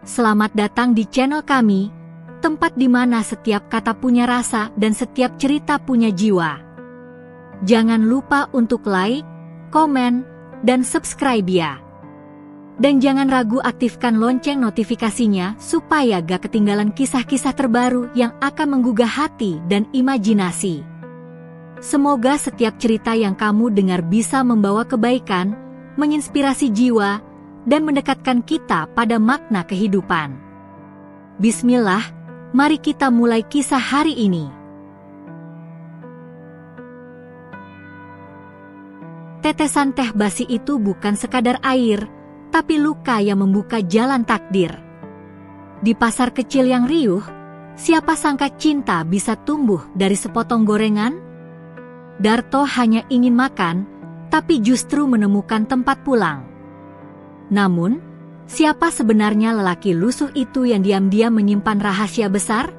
Selamat datang di channel kami, tempat di mana setiap kata punya rasa dan setiap cerita punya jiwa. Jangan lupa untuk like, komen, dan subscribe ya. Dan jangan ragu aktifkan lonceng notifikasinya supaya gak ketinggalan kisah-kisah terbaru yang akan menggugah hati dan imajinasi. Semoga setiap cerita yang kamu dengar bisa membawa kebaikan, menginspirasi jiwa, dan mendekatkan kita pada makna kehidupan. Bismillah, mari kita mulai kisah hari ini. Tetesan teh basi itu bukan sekadar air, tapi luka yang membuka jalan takdir. Di pasar kecil yang riuh, siapa sangka cinta bisa tumbuh dari sepotong gorengan? Darto hanya ingin makan, tapi justru menemukan tempat pulang. Namun, siapa sebenarnya lelaki lusuh itu yang diam-diam menyimpan rahasia besar?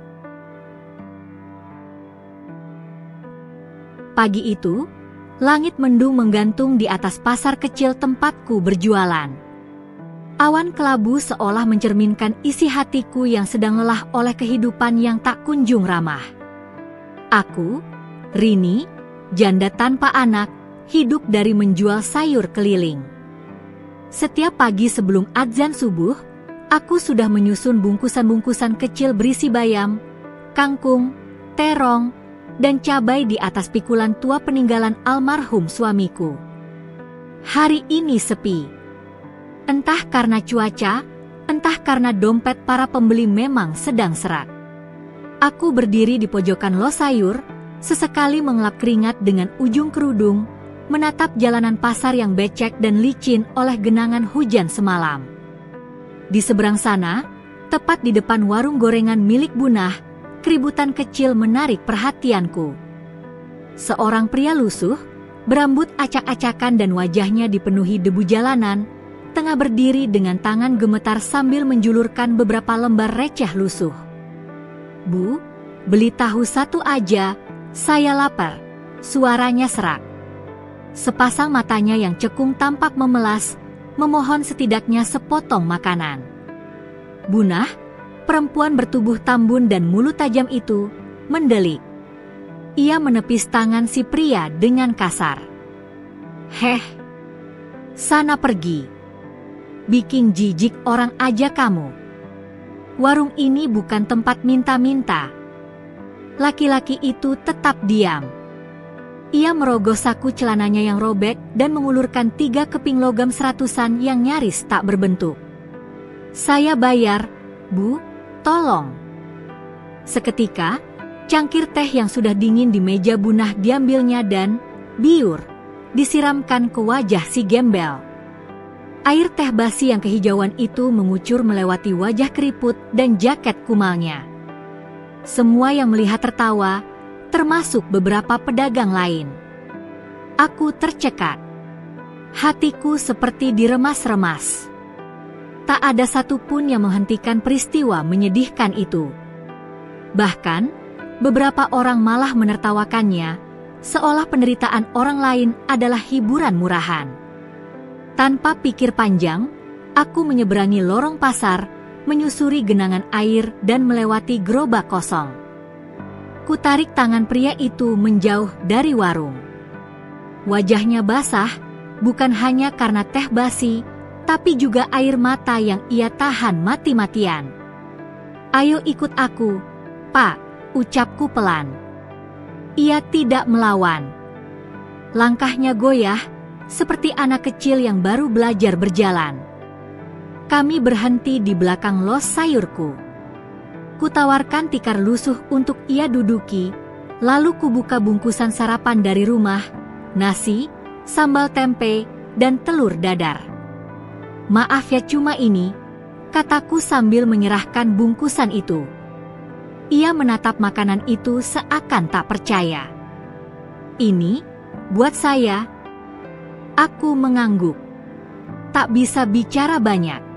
Pagi itu, langit mendung menggantung di atas pasar kecil tempatku berjualan. Awan kelabu seolah mencerminkan isi hatiku yang sedang lelah oleh kehidupan yang tak kunjung ramah. Aku, Rini, janda tanpa anak, hidup dari menjual sayur keliling. Setiap pagi sebelum adzan subuh, aku sudah menyusun bungkusan-bungkusan kecil berisi bayam, kangkung, terong, dan cabai di atas pikulan tua peninggalan almarhum suamiku. Hari ini sepi. Entah karena cuaca, entah karena dompet para pembeli memang sedang serak. Aku berdiri di pojokan los sayur, sesekali mengelap keringat dengan ujung kerudung, menatap jalanan pasar yang becek dan licin oleh genangan hujan semalam. Di seberang sana, tepat di depan warung gorengan milik Bunah, keributan kecil menarik perhatianku. Seorang pria lusuh, berambut acak-acakan dan wajahnya dipenuhi debu jalanan, tengah berdiri dengan tangan gemetar sambil menjulurkan beberapa lembar receh lusuh. "Bu, beli tahu satu aja, saya lapar," suaranya serak. Sepasang matanya yang cekung tampak memelas, memohon setidaknya sepotong makanan. Bunah, perempuan bertubuh tambun dan mulut tajam itu, mendelik. Ia menepis tangan si pria dengan kasar. "Heh, sana pergi. Bikin jijik orang aja kamu. Warung ini bukan tempat minta-minta." Laki-laki itu tetap diam. Ia merogoh saku celananya yang robek dan mengulurkan 3 keping logam seratusan yang nyaris tak berbentuk. "Saya bayar, Bu, tolong." Seketika, cangkir teh yang sudah dingin di meja Bunah diambilnya dan, biur, disiramkan ke wajah si gembel. Air teh basi yang kehijauan itu mengucur melewati wajah keriput dan jaket kumalnya. Semua yang melihat tertawa, termasuk beberapa pedagang lain. Aku tercekat. Hatiku seperti diremas-remas. Tak ada satupun yang menghentikan peristiwa menyedihkan itu. Bahkan, beberapa orang malah menertawakannya, seolah penderitaan orang lain adalah hiburan murahan. Tanpa pikir panjang, aku menyeberangi lorong pasar, menyusuri genangan air dan melewati gerobak kosong. Kutarik tangan pria itu menjauh dari warung. Wajahnya basah, bukan hanya karena teh basi, tapi juga air mata yang ia tahan mati-matian. "Ayo ikut aku, Pak," ucapku pelan. Ia tidak melawan. Langkahnya goyah, seperti anak kecil yang baru belajar berjalan. Kami berhenti di belakang los sayurku. Kutawarkan tikar lusuh untuk ia duduki, lalu kubuka bungkusan sarapan dari rumah, nasi, sambal tempe, dan telur dadar. "Maaf ya cuma ini," kataku sambil menyerahkan bungkusan itu. Ia menatap makanan itu seakan tak percaya. "Ini, buat saya." Aku mengangguk. Tak bisa bicara banyak.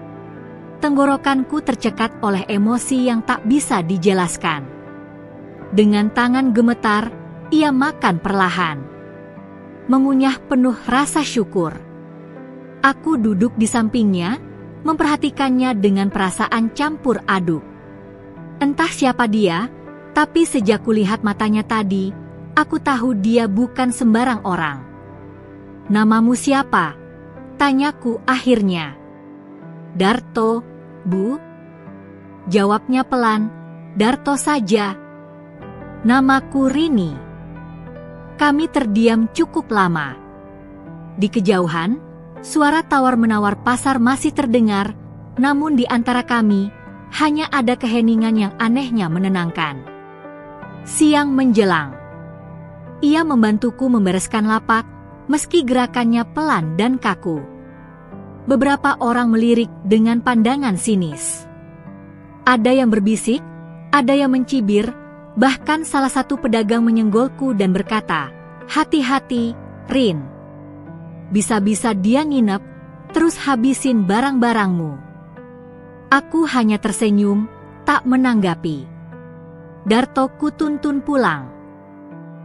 Tenggorokanku tercekat oleh emosi yang tak bisa dijelaskan. Dengan tangan gemetar, ia makan perlahan. Mengunyah penuh rasa syukur. Aku duduk di sampingnya, memperhatikannya dengan perasaan campur aduk. Entah siapa dia, tapi sejak kulihat matanya tadi, aku tahu dia bukan sembarang orang. "Namamu siapa?" tanyaku akhirnya. "Darto, Bu." Jawabnya pelan, "Darto saja." "Namaku Rini." Kami terdiam cukup lama. Di kejauhan, suara tawar-menawar pasar masih terdengar, namun di antara kami, hanya ada keheningan yang anehnya menenangkan. Siang menjelang. Ia membantuku membereskan lapak, meski gerakannya pelan dan kaku. Beberapa orang melirik dengan pandangan sinis. Ada yang berbisik, ada yang mencibir, bahkan salah satu pedagang menyenggolku dan berkata, "Hati-hati, Rin. Bisa-bisa dia nginep, terus habisin barang-barangmu." Aku hanya tersenyum, tak menanggapi. Darto kutuntun pulang.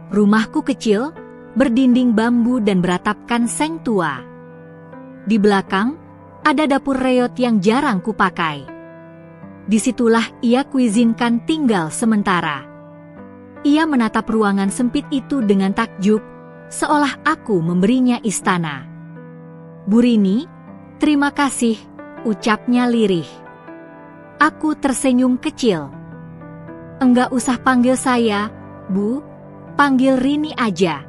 Rumahku kecil, berdinding bambu dan beratapkan seng tua. Di belakang, ada dapur reot yang jarang kupakai. Disitulah ia kuizinkan tinggal sementara. Ia menatap ruangan sempit itu dengan takjub, seolah aku memberinya istana. "Bu Rini, terima kasih," ucapnya lirih. Aku tersenyum kecil. "Enggak usah panggil saya, Bu, panggil Rini aja.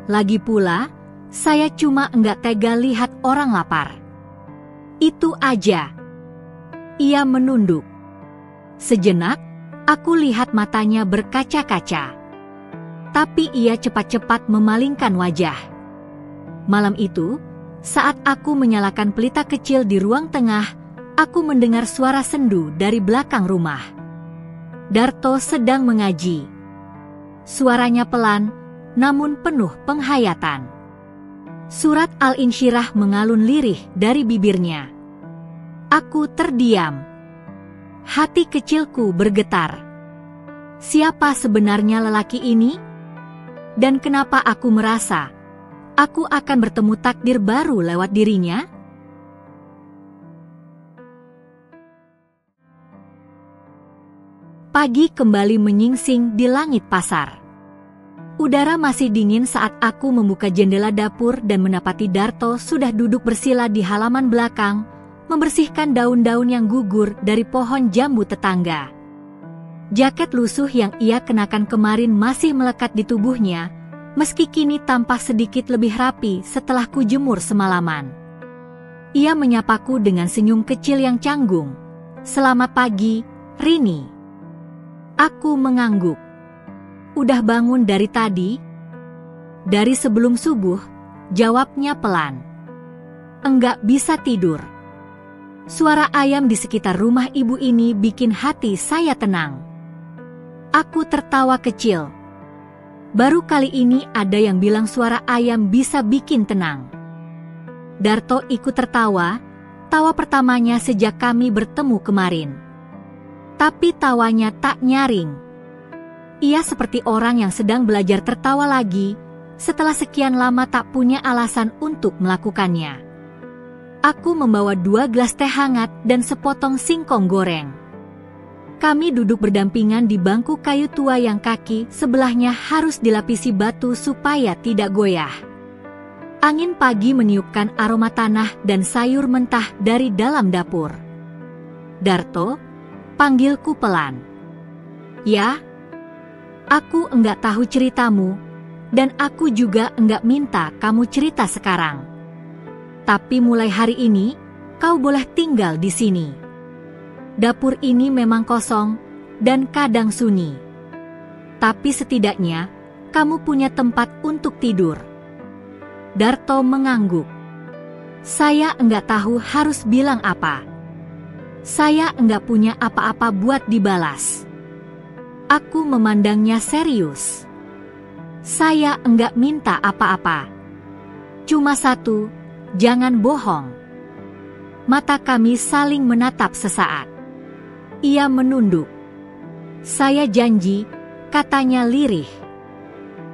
Lagi pula, saya cuma enggak tega lihat orang lapar. Itu aja." Ia menunduk. Sejenak, aku lihat matanya berkaca-kaca. Tapi ia cepat-cepat memalingkan wajah. Malam itu, saat aku menyalakan pelita kecil di ruang tengah, aku mendengar suara sendu dari belakang rumah. Darto sedang mengaji. Suaranya pelan, namun penuh penghayatan. Surat Al-Insyirah mengalun lirih dari bibirnya. Aku terdiam. Hati kecilku bergetar. Siapa sebenarnya lelaki ini? Dan kenapa aku merasa aku akan bertemu takdir baru lewat dirinya? Pagi kembali menyingsing di langit pasar. Udara masih dingin saat aku membuka jendela dapur dan mendapati Darto sudah duduk bersila di halaman belakang, membersihkan daun-daun yang gugur dari pohon jambu tetangga. Jaket lusuh yang ia kenakan kemarin masih melekat di tubuhnya, meski kini tampak sedikit lebih rapi setelah kujemur semalaman. Ia menyapaku dengan senyum kecil yang canggung. "Selamat pagi, Rini." Aku mengangguk. "Udah bangun dari tadi?" "Dari sebelum subuh," jawabnya pelan. "Enggak bisa tidur." Suara ayam di sekitar rumah ibu ini bikin hati saya tenang. Aku tertawa kecil. Baru kali ini ada yang bilang suara ayam bisa bikin tenang. Darto ikut tertawa, tawa pertamanya sejak kami bertemu kemarin. Tapi tawanya tak nyaring. Ia seperti orang yang sedang belajar tertawa lagi, setelah sekian lama tak punya alasan untuk melakukannya. Aku membawa 2 gelas teh hangat dan sepotong singkong goreng. Kami duduk berdampingan di bangku kayu tua yang kaki sebelahnya harus dilapisi batu supaya tidak goyah. Angin pagi meniupkan aroma tanah dan sayur mentah dari dalam dapur. "Darto," panggilku pelan. "Ya?" "Aku enggak tahu ceritamu, dan aku juga enggak minta kamu cerita sekarang. Tapi mulai hari ini, kau boleh tinggal di sini. Dapur ini memang kosong dan kadang sunyi. Tapi setidaknya, kamu punya tempat untuk tidur." Darto mengangguk. Saya enggak tahu harus bilang apa. Saya enggak punya apa-apa buat dibalas. Aku memandangnya serius. Saya enggak minta apa-apa. Cuma satu, jangan bohong. Mata kami saling menatap sesaat. Ia menunduk. "Saya janji," katanya lirih.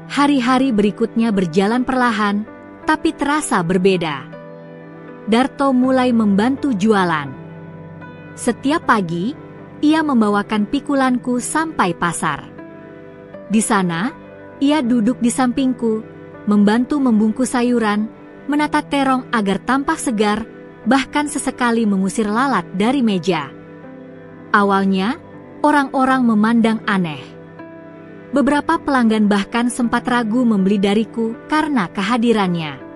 Hari-hari berikutnya berjalan perlahan, tapi terasa berbeda. Darto mulai membantu jualan. Setiap pagi, ia membawakan pikulanku sampai pasar. Di sana, ia duduk di sampingku, membantu membungkus sayuran, menata terong agar tampak segar, bahkan sesekali mengusir lalat dari meja. Awalnya, orang-orang memandang aneh. Beberapa pelanggan bahkan sempat ragu membeli dariku karena kehadirannya.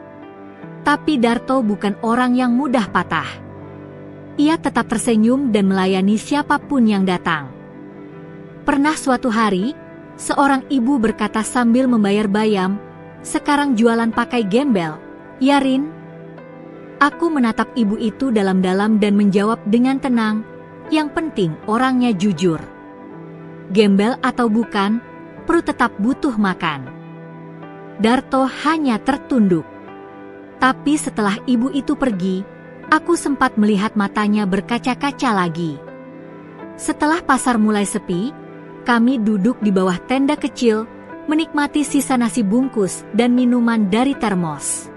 Tapi Darto bukan orang yang mudah patah. Ia tetap tersenyum dan melayani siapapun yang datang. Pernah suatu hari, seorang ibu berkata sambil membayar bayam, "Sekarang jualan pakai gembel, ya Rin?" Aku menatap ibu itu dalam-dalam dan menjawab dengan tenang, "Yang penting orangnya jujur. Gembel atau bukan, perut tetap butuh makan." Darto hanya tertunduk. Tapi setelah ibu itu pergi, aku sempat melihat matanya berkaca-kaca lagi. Setelah pasar mulai sepi, kami duduk di bawah tenda kecil, menikmati sisa nasi bungkus dan minuman dari termos.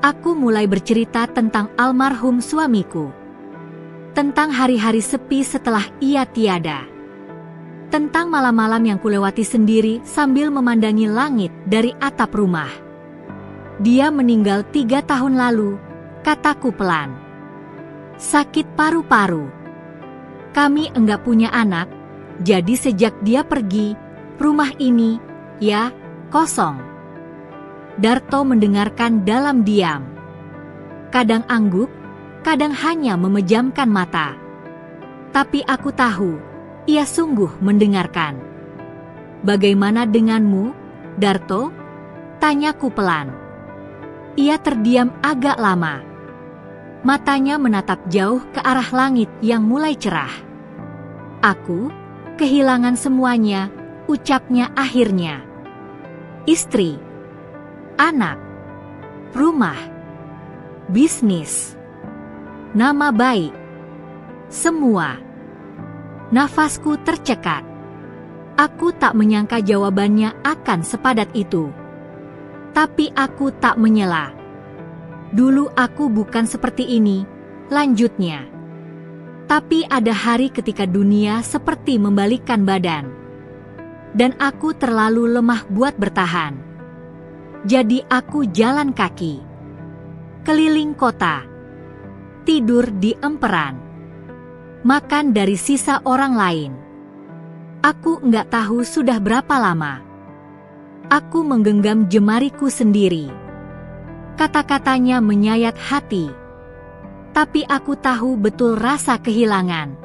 Aku mulai bercerita tentang almarhum suamiku. Tentang hari-hari sepi setelah ia tiada. Tentang malam-malam yang kulewati sendiri sambil memandangi langit dari atap rumah. "Dia meninggal 3 tahun lalu," kataku pelan. "Sakit paru-paru. Kami enggak punya anak, jadi sejak dia pergi, rumah ini, ya, kosong." Darto mendengarkan dalam diam. Kadang angguk, kadang hanya memejamkan mata. Tapi aku tahu, ia sungguh mendengarkan. "Bagaimana denganmu, Darto?" tanyaku pelan. Ia terdiam agak lama. Matanya menatap jauh ke arah langit yang mulai cerah. "Aku kehilangan semuanya," ucapnya akhirnya. "Istri, anak, rumah, bisnis, nama baik, semua." Nafasku tercekat. Aku tak menyangka jawabannya akan sepadat itu. Tapi aku tak menyela. "Dulu aku bukan seperti ini," lanjutnya. "Tapi ada hari ketika dunia seperti membalikkan badan. Dan aku terlalu lemah buat bertahan. Jadi aku jalan kaki. Keliling kota. Tidur di emperan. Makan dari sisa orang lain. Aku nggak tahu sudah berapa lama. Aku menggenggam jemariku sendiri." Kata-katanya menyayat hati. Tapi aku tahu betul rasa kehilangan.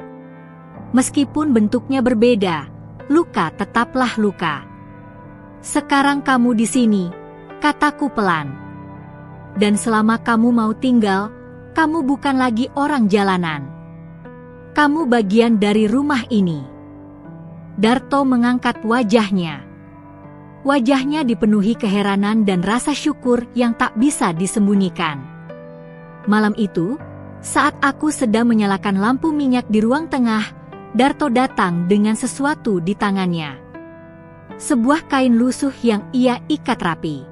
Meskipun bentuknya berbeda, luka tetaplah luka. "Sekarang kamu di sini," kataku pelan. "Dan selama kamu mau tinggal, kamu bukan lagi orang jalanan. Kamu bagian dari rumah ini." Darto mengangkat wajahnya. Wajahnya dipenuhi keheranan dan rasa syukur yang tak bisa disembunyikan. Malam itu, saat aku sedang menyalakan lampu minyak di ruang tengah, Darto datang dengan sesuatu di tangannya. Sebuah kain lusuh yang ia ikat rapi.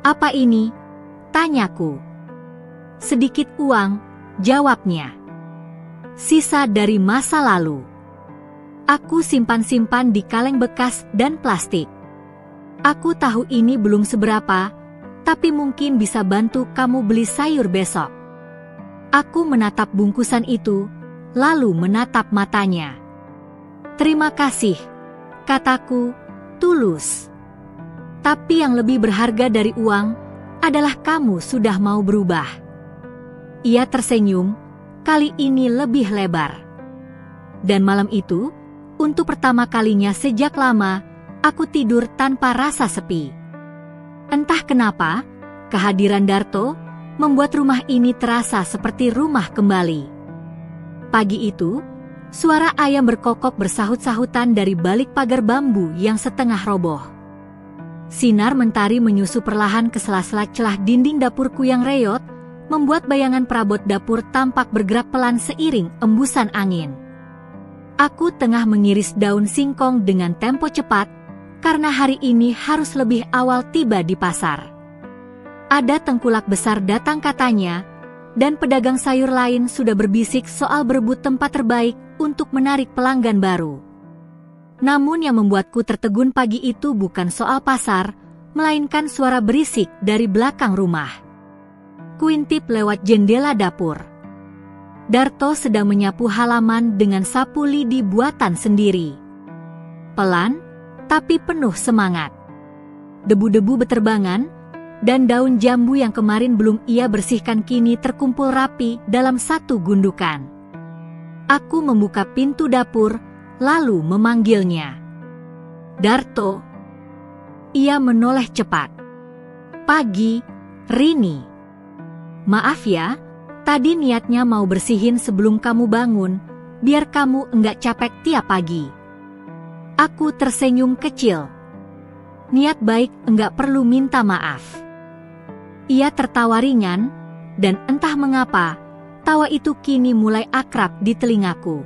"Apa ini?" tanyaku. "Sedikit uang," jawabnya. "Sisa dari masa lalu. Aku simpan-simpan di kaleng bekas dan plastik. Aku tahu ini belum seberapa, tapi mungkin bisa bantu kamu beli sayur besok." Aku menatap bungkusan itu, lalu menatap matanya. "Terima kasih," kataku, tulus. "Tapi yang lebih berharga dari uang adalah kamu sudah mau berubah." Ia tersenyum, kali ini lebih lebar. Dan malam itu, untuk pertama kalinya sejak lama, aku tidur tanpa rasa sepi. Entah kenapa, kehadiran Darto membuat rumah ini terasa seperti rumah kembali. Pagi itu, suara ayam berkokok bersahut-sahutan dari balik pagar bambu yang setengah roboh. Sinar mentari menyusup perlahan ke sela-sela celah dinding dapurku yang reyot, membuat bayangan perabot dapur tampak bergerak pelan seiring embusan angin. Aku tengah mengiris daun singkong dengan tempo cepat, karena hari ini harus lebih awal tiba di pasar. Ada tengkulak besar datang katanya, dan pedagang sayur lain sudah berbisik soal berebut tempat terbaik untuk menarik pelanggan baru. Namun yang membuatku tertegun pagi itu bukan soal pasar, melainkan suara berisik dari belakang rumah. Kuintip lewat jendela dapur. Darto sedang menyapu halaman dengan sapu lidi buatan sendiri. Pelan, tapi penuh semangat. Debu-debu beterbangan, dan daun jambu yang kemarin belum ia bersihkan kini terkumpul rapi dalam satu gundukan. Aku membuka pintu dapur, lalu memanggilnya. Darto. Ia menoleh cepat. Pagi, Rini. Maaf ya, tadi niatnya mau bersihin sebelum kamu bangun, biar kamu enggak capek tiap pagi. Aku tersenyum kecil. Niat baik enggak perlu minta maaf. Ia tertawa ringan, dan entah mengapa, tawa itu kini mulai akrab di telingaku.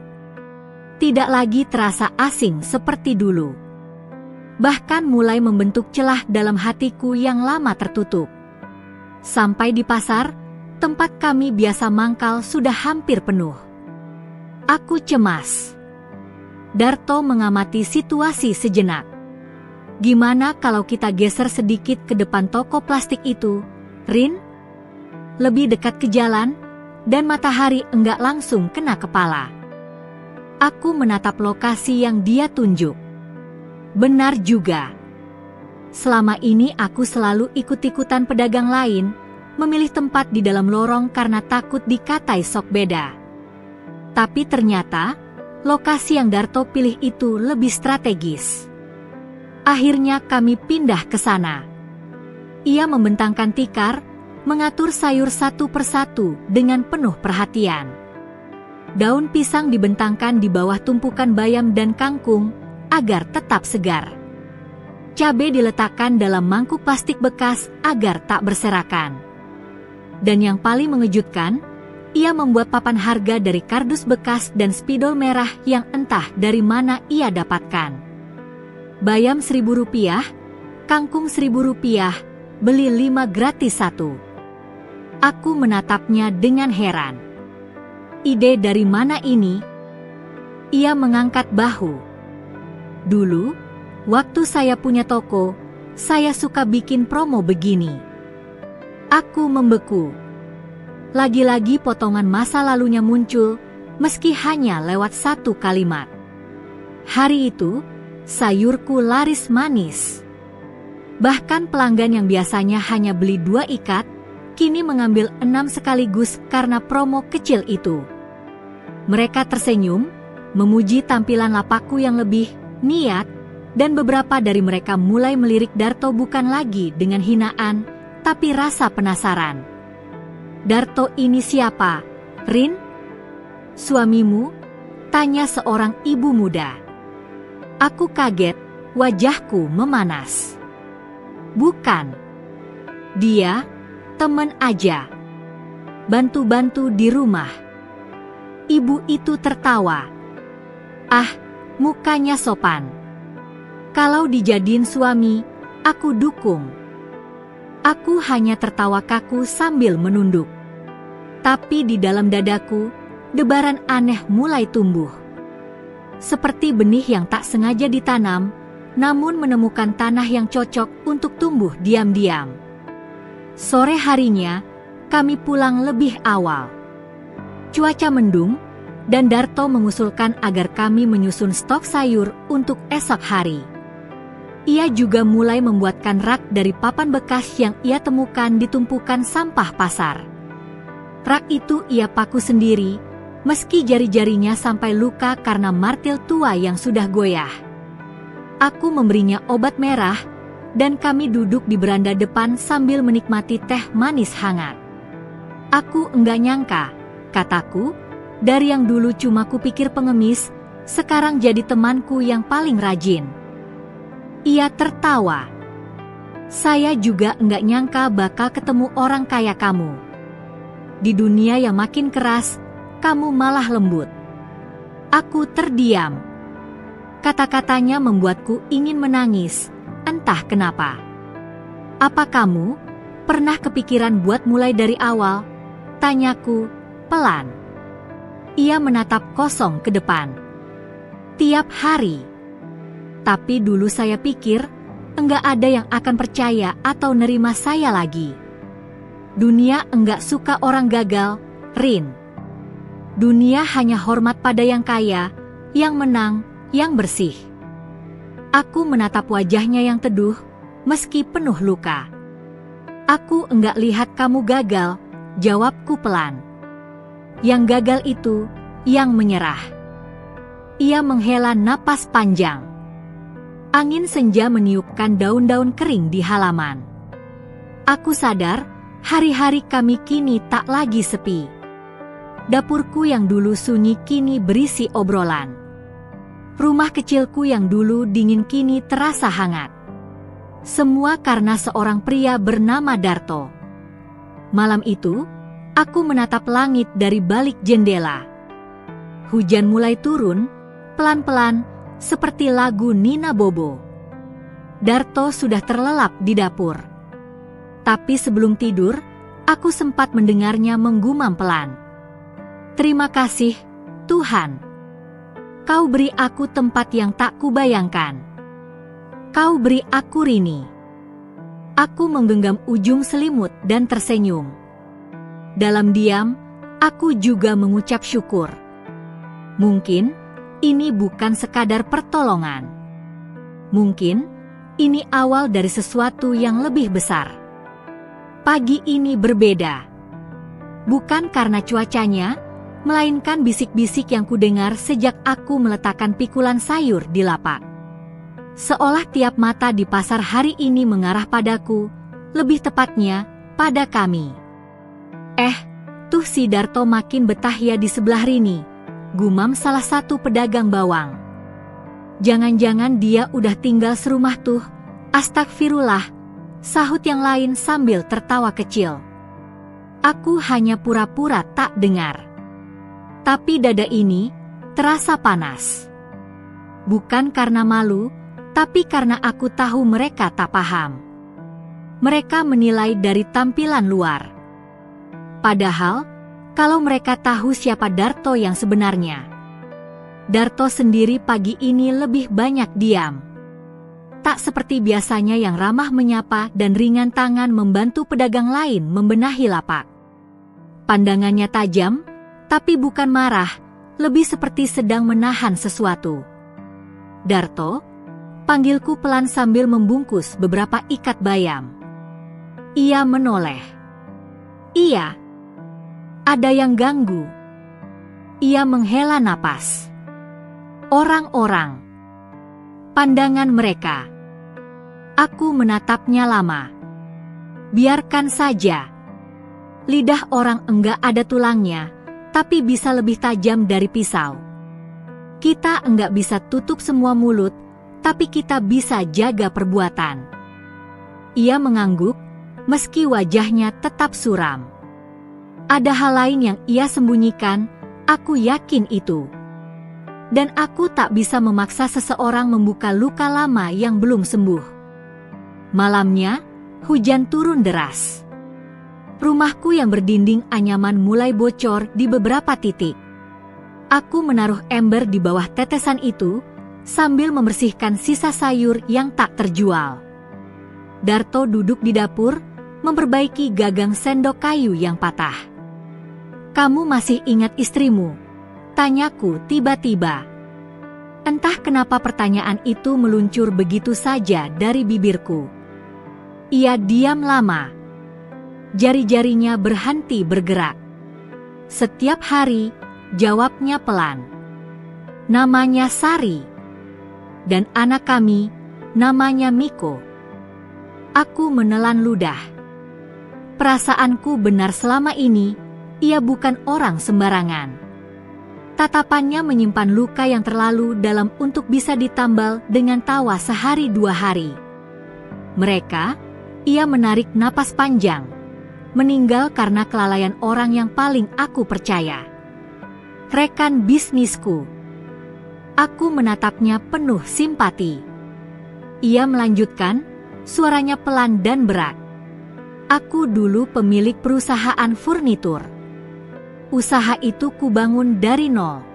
Tidak lagi terasa asing seperti dulu. Bahkan mulai membentuk celah dalam hatiku yang lama tertutup. Sampai di pasar, tempat kami biasa mangkal sudah hampir penuh. Aku cemas. Darto mengamati situasi sejenak. Gimana kalau kita geser sedikit ke depan toko plastik itu, Rin? Lebih dekat ke jalan, dan matahari enggak langsung kena kepala. Aku menatap lokasi yang dia tunjuk. Benar juga. Selama ini aku selalu ikut-ikutan pedagang lain, memilih tempat di dalam lorong karena takut dikatai sok beda. Tapi ternyata, lokasi yang Darto pilih itu lebih strategis. Akhirnya kami pindah ke sana. Ia membentangkan tikar, mengatur sayur satu persatu dengan penuh perhatian. Daun pisang dibentangkan di bawah tumpukan bayam dan kangkung agar tetap segar. Cabai diletakkan dalam mangkuk plastik bekas agar tak berserakan. Dan yang paling mengejutkan, ia membuat papan harga dari kardus bekas dan spidol merah yang entah dari mana ia dapatkan. Bayam Rp1.000, kangkung Rp1.000, beli 5 gratis 1. Aku menatapnya dengan heran. Ide dari mana ini? Ia mengangkat bahu. Dulu, waktu saya punya toko, saya suka bikin promo begini. Aku membeku. Lagi-lagi potongan masa lalunya muncul, meski hanya lewat satu kalimat. Hari itu, sayurku laris manis. Bahkan pelanggan yang biasanya hanya beli 2 ikat, kini mengambil 6 sekaligus karena promo kecil itu. Mereka tersenyum, memuji tampilan lapakku yang lebih niat, dan beberapa dari mereka mulai melirik Darto bukan lagi dengan hinaan, tapi rasa penasaran. Darto ini siapa, Rin? Suamimu? Tanya seorang ibu muda. Aku kaget, wajahku memanas. Bukan. Dia, teman aja. Bantu-bantu di rumah. Ibu itu tertawa. Ah, mukanya sopan. Kalau dijadiin suami, aku dukung. Aku hanya tertawa kaku sambil menunduk. Tapi di dalam dadaku, debaran aneh mulai tumbuh. Seperti benih yang tak sengaja ditanam, namun menemukan tanah yang cocok untuk tumbuh diam-diam. Sore harinya, kami pulang lebih awal. Cuaca mendung, dan Darto mengusulkan agar kami menyusun stok sayur untuk esok hari. Ia juga mulai membuatkan rak dari papan bekas yang ia temukan di tumpukan sampah pasar. Rak itu ia paku sendiri, meski jari-jarinya sampai luka karena martil tua yang sudah goyah. Aku memberinya obat merah, dan kami duduk di beranda depan sambil menikmati teh manis hangat. Aku enggak nyangka, kataku, dari yang dulu cuma kupikir pengemis, sekarang jadi temanku yang paling rajin. Ia tertawa. Saya juga enggak nyangka bakal ketemu orang kaya kamu. Di dunia yang makin keras, kamu malah lembut. Aku terdiam. Kata-katanya membuatku ingin menangis, entah kenapa. Apa kamu pernah kepikiran buat mulai dari awal? Tanyaku, pelan. Ia menatap kosong ke depan. Tiap hari. Tapi dulu saya pikir, enggak ada yang akan percaya atau nerima saya lagi. Dunia enggak suka orang gagal, Rin. Dunia hanya hormat pada yang kaya, yang menang, yang bersih. Aku menatap wajahnya yang teduh, meski penuh luka. Aku enggak lihat kamu gagal, jawabku pelan. Yang gagal itu, yang menyerah. Ia menghela napas panjang. Angin senja meniupkan daun-daun kering di halaman. Aku sadar, hari-hari kami kini tak lagi sepi. Dapurku yang dulu sunyi kini berisi obrolan. Rumah kecilku yang dulu dingin kini terasa hangat. Semua karena seorang pria bernama Darto. Malam itu, aku menatap langit dari balik jendela. Hujan mulai turun, pelan-pelan, seperti lagu Nina Bobo. Darto sudah terlelap di dapur. Tapi sebelum tidur, aku sempat mendengarnya menggumam pelan. Terima kasih, Tuhan. Kau beri aku tempat yang tak kubayangkan. Kau beri aku Rini. Aku menggenggam ujung selimut dan tersenyum. Dalam diam, aku juga mengucap syukur. Mungkin ini bukan sekadar pertolongan. Mungkin ini awal dari sesuatu yang lebih besar. Pagi ini berbeda. Bukan karena cuacanya, melainkan bisik-bisik yang kudengar sejak aku meletakkan pikulan sayur di lapak. Seolah tiap mata di pasar hari ini mengarah padaku, lebih tepatnya, pada kami. Tuh si Darto makin betah ya di sebelah Rini, gumam salah satu pedagang bawang. Jangan-jangan dia udah tinggal serumah tuh, astagfirullah, sahut yang lain sambil tertawa kecil. Aku hanya pura-pura tak dengar. Tapi dada ini terasa panas. Bukan karena malu, tapi karena aku tahu mereka tak paham. Mereka menilai dari tampilan luar. Padahal, kalau mereka tahu siapa Darto yang sebenarnya. Darto sendiri pagi ini lebih banyak diam. Tak seperti biasanya yang ramah menyapa dan ringan tangan membantu pedagang lain membenahi lapak. Pandangannya tajam, tapi bukan marah, lebih seperti sedang menahan sesuatu. Darto, panggilku pelan sambil membungkus beberapa ikat bayam. Ia menoleh. Iya. Ada yang ganggu. Ia menghela napas. Orang-orang. Pandangan mereka. Aku menatapnya lama. Biarkan saja. Lidah orang enggak ada tulangnya, tapi bisa lebih tajam dari pisau. Kita enggak bisa tutup semua mulut, tapi kita bisa jaga perbuatan. Ia mengangguk, meski wajahnya tetap suram. Ada hal lain yang ia sembunyikan, aku yakin itu. Dan aku tak bisa memaksa seseorang membuka luka lama yang belum sembuh. Malamnya, hujan turun deras. Rumahku yang berdinding anyaman mulai bocor di beberapa titik. Aku menaruh ember di bawah tetesan itu, sambil membersihkan sisa sayur yang tak terjual. Darto duduk di dapur, memperbaiki gagang sendok kayu yang patah. Kamu masih ingat istrimu? Tanyaku tiba-tiba. Entah kenapa pertanyaan itu meluncur begitu saja dari bibirku. Ia diam lama. Jari-jarinya berhenti bergerak. Setiap hari, jawabnya pelan. Namanya Sari. Dan anak kami, namanya Miko. Aku menelan ludah. Perasaanku benar selama ini, ia bukan orang sembarangan. Tatapannya menyimpan luka yang terlalu dalam untuk bisa ditambal dengan tawa sehari dua hari. Ia menarik napas panjang. Meninggal karena kelalaian orang yang paling aku percaya. Rekan bisnisku. Aku menatapnya penuh simpati. Ia melanjutkan, suaranya pelan dan berat. Aku dulu pemilik perusahaan furnitur. Usaha itu kubangun dari nol.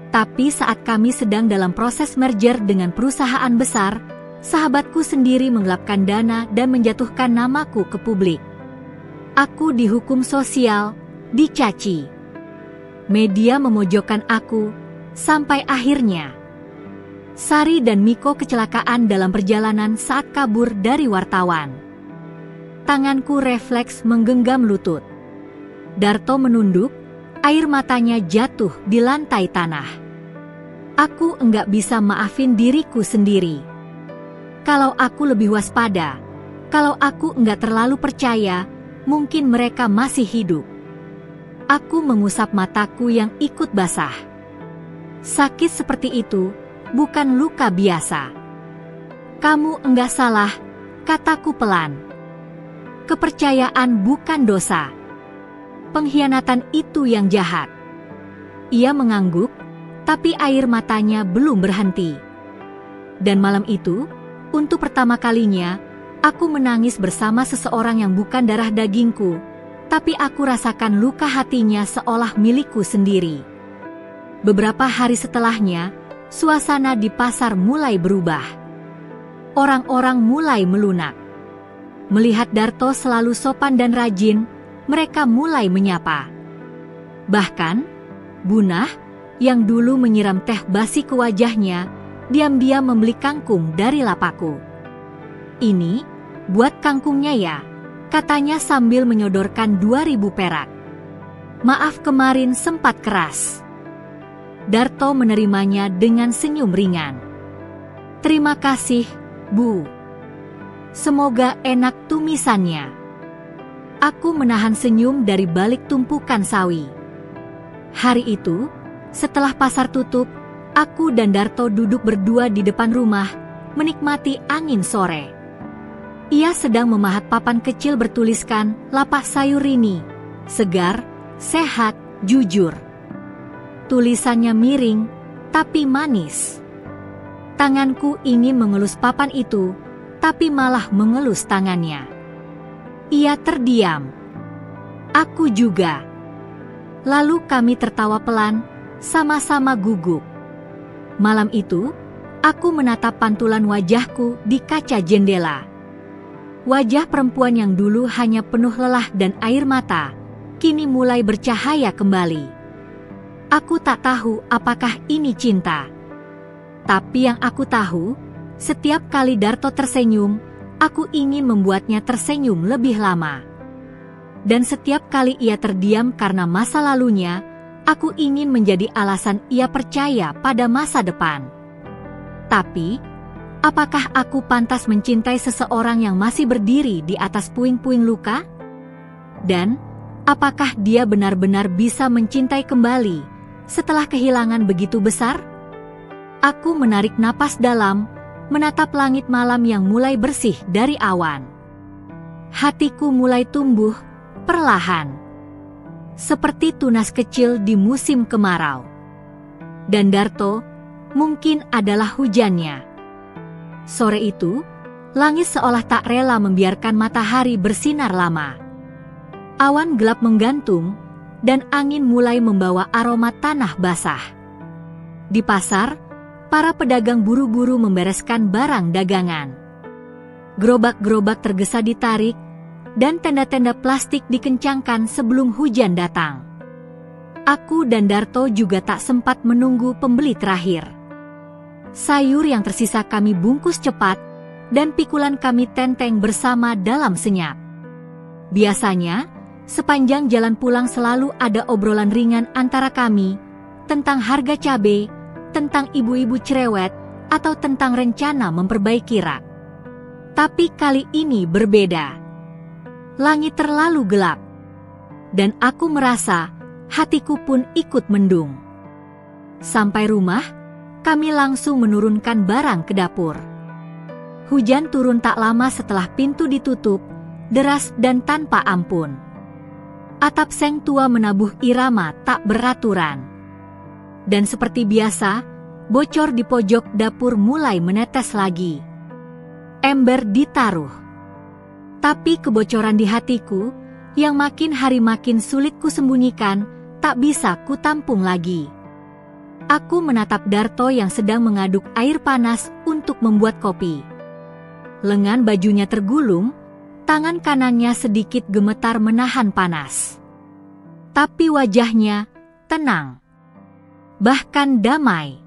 Tapi saat kami sedang dalam proses merger dengan perusahaan besar, sahabatku sendiri menggelapkan dana dan menjatuhkan namaku ke publik. Aku dihukum sosial, dicaci. Media memojokkan aku, sampai akhirnya Sari dan Miko kecelakaan dalam perjalanan saat kabur dari wartawan. Tanganku refleks menggenggam lutut. Darto menunduk, air matanya jatuh di lantai tanah. Aku enggak bisa maafin diriku sendiri. Kalau aku lebih waspada, kalau aku enggak terlalu percaya, mungkin mereka masih hidup. Aku mengusap mataku yang ikut basah. Sakit seperti itu bukan luka biasa. Kamu enggak salah, kataku pelan. Kepercayaan bukan dosa. Pengkhianatan itu yang jahat. Ia mengangguk, tapi air matanya belum berhenti. Dan malam itu, untuk pertama kalinya, aku menangis bersama seseorang yang bukan darah dagingku, tapi aku rasakan luka hatinya seolah milikku sendiri. Beberapa hari setelahnya, suasana di pasar mulai berubah. Orang-orang mulai melunak. Melihat Darto selalu sopan dan rajin, mereka mulai menyapa. Bahkan, Bunah, yang dulu menyiram teh basi ke wajahnya, diam-diam membeli kangkung dari lapakku. Ini, buat kangkungnya ya, katanya sambil menyodorkan 2.000 perak. Maaf kemarin sempat keras. Darto menerimanya dengan senyum ringan. Terima kasih, Bu. Semoga enak tumisannya. Aku menahan senyum dari balik tumpukan sawi. Hari itu, setelah pasar tutup, aku dan Darto duduk berdua di depan rumah, menikmati angin sore. Ia sedang memahat papan kecil bertuliskan lapak sayur Rini, segar, sehat, jujur. Tulisannya miring, tapi manis. Tanganku ingin mengelus papan itu, tapi malah mengelus tangannya. Ia terdiam. Aku juga. Lalu kami tertawa pelan, sama-sama gugup. Malam itu, aku menatap pantulan wajahku di kaca jendela. Wajah perempuan yang dulu hanya penuh lelah dan air mata, kini mulai bercahaya kembali. Aku tak tahu apakah ini cinta. Tapi yang aku tahu, setiap kali Darto tersenyum, aku ingin membuatnya tersenyum lebih lama. Dan setiap kali ia terdiam karena masa lalunya, aku ingin menjadi alasan ia percaya pada masa depan. Tapi, apakah aku pantas mencintai seseorang yang masih berdiri di atas puing-puing luka? Dan, apakah dia benar-benar bisa mencintai kembali setelah kehilangan begitu besar? Aku menarik napas dalam, menatap langit malam yang mulai bersih dari awan. Hatiku mulai tumbuh, perlahan. Seperti tunas kecil di musim kemarau. Dan Darto, mungkin adalah hujannya. Sore itu, langit seolah tak rela membiarkan matahari bersinar lama. Awan gelap menggantung, dan angin mulai membawa aroma tanah basah. Di pasar, para pedagang buru-buru membereskan barang dagangan. Gerobak-gerobak tergesa ditarik, dan tenda-tenda plastik dikencangkan sebelum hujan datang. Aku dan Darto juga tak sempat menunggu pembeli terakhir. Sayur yang tersisa kami bungkus cepat, dan pikulan kami tenteng bersama dalam senyap. Biasanya, sepanjang jalan pulang selalu ada obrolan ringan antara kami, tentang harga cabai, tentang ibu-ibu cerewet, atau tentang rencana memperbaiki rak. Tapi kali ini berbeda. Langit terlalu gelap. Dan aku merasa, hatiku pun ikut mendung. Sampai rumah, kami langsung menurunkan barang ke dapur. Hujan turun tak lama setelah pintu ditutup, deras dan tanpa ampun. Atap seng tua menabuh irama tak beraturan. Dan seperti biasa, bocor di pojok dapur mulai menetes lagi. Ember ditaruh. Tapi kebocoran di hatiku, yang makin hari makin sulit kusembunyikan, tak bisa kutampung lagi. Aku menatap Darto yang sedang mengaduk air panas untuk membuat kopi. Lengan bajunya tergulung, tangan kanannya sedikit gemetar menahan panas. Tapi wajahnya tenang, bahkan damai.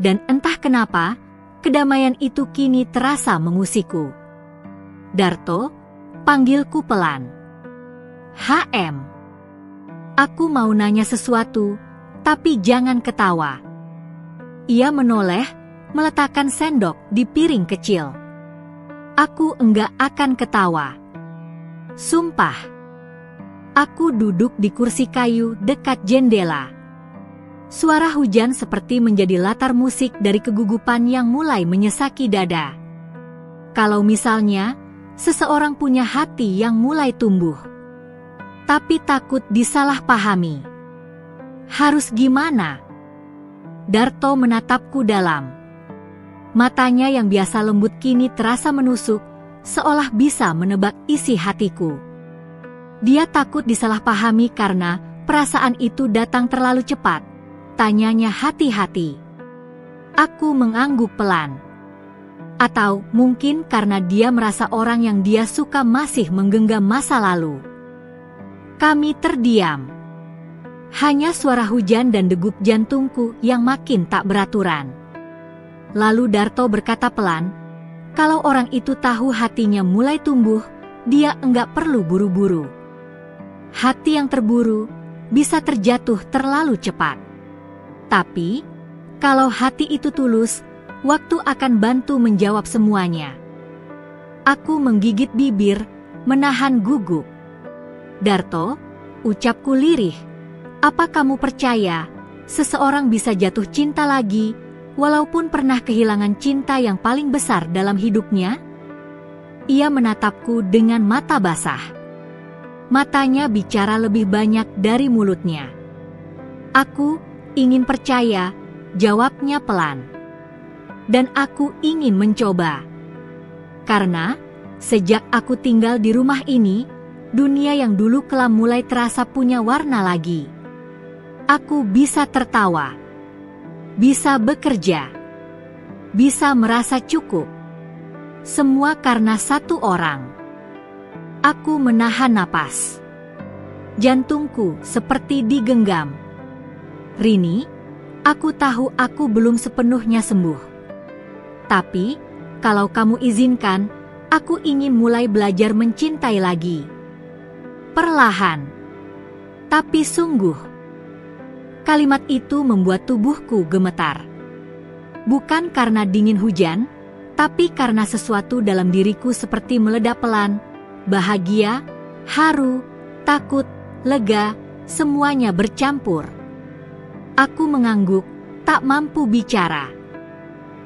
Dan entah kenapa, kedamaian itu kini terasa mengusikku. Darto, panggilku pelan. HM. Aku mau nanya sesuatu, tapi jangan ketawa. Ia menoleh, meletakkan sendok di piring kecil. Aku enggak akan ketawa. Sumpah. Aku duduk di kursi kayu dekat jendela. Suara hujan seperti menjadi latar musik dari kegugupan yang mulai menyesaki dada. Kalau misalnya, seseorang punya hati yang mulai tumbuh, tapi takut disalahpahami. Harus gimana? Darto menatapku dalam. Matanya yang biasa lembut kini terasa menusuk, seolah bisa menebak isi hatiku. Dia takut disalahpahami karena perasaan itu datang terlalu cepat. Tanyanya hati-hati. Aku mengangguk pelan. Atau mungkin karena dia merasa orang yang dia suka masih menggenggam masa lalu. Kami terdiam. Hanya suara hujan dan degup jantungku yang makin tak beraturan. Lalu Darto berkata pelan, kalau orang itu tahu hatinya mulai tumbuh, dia enggak perlu buru-buru. Hati yang terburu bisa terjatuh terlalu cepat. Tapi, kalau hati itu tulus, waktu akan bantu menjawab semuanya. Aku menggigit bibir, menahan gugup. Darto, ucapku lirih, apa kamu percaya seseorang bisa jatuh cinta lagi, walaupun pernah kehilangan cinta yang paling besar dalam hidupnya? Ia menatapku dengan mata basah. Matanya bicara lebih banyak dari mulutnya. Aku ingin percaya, jawabnya pelan. Dan aku ingin mencoba. Karena, sejak aku tinggal di rumah ini, dunia yang dulu kelam mulai terasa punya warna lagi. Aku bisa tertawa. Bisa bekerja. Bisa merasa cukup. Semua karena satu orang. Aku menahan napas. Jantungku seperti digenggam. Rini, aku tahu aku belum sepenuhnya sembuh. Tapi, kalau kamu izinkan, aku ingin mulai belajar mencintai lagi. Perlahan. Tapi sungguh. Kalimat itu membuat tubuhku gemetar. Bukan karena dingin hujan, tapi karena sesuatu dalam diriku seperti meledak pelan. Bahagia, haru, takut, lega, semuanya bercampur. Aku mengangguk, tak mampu bicara.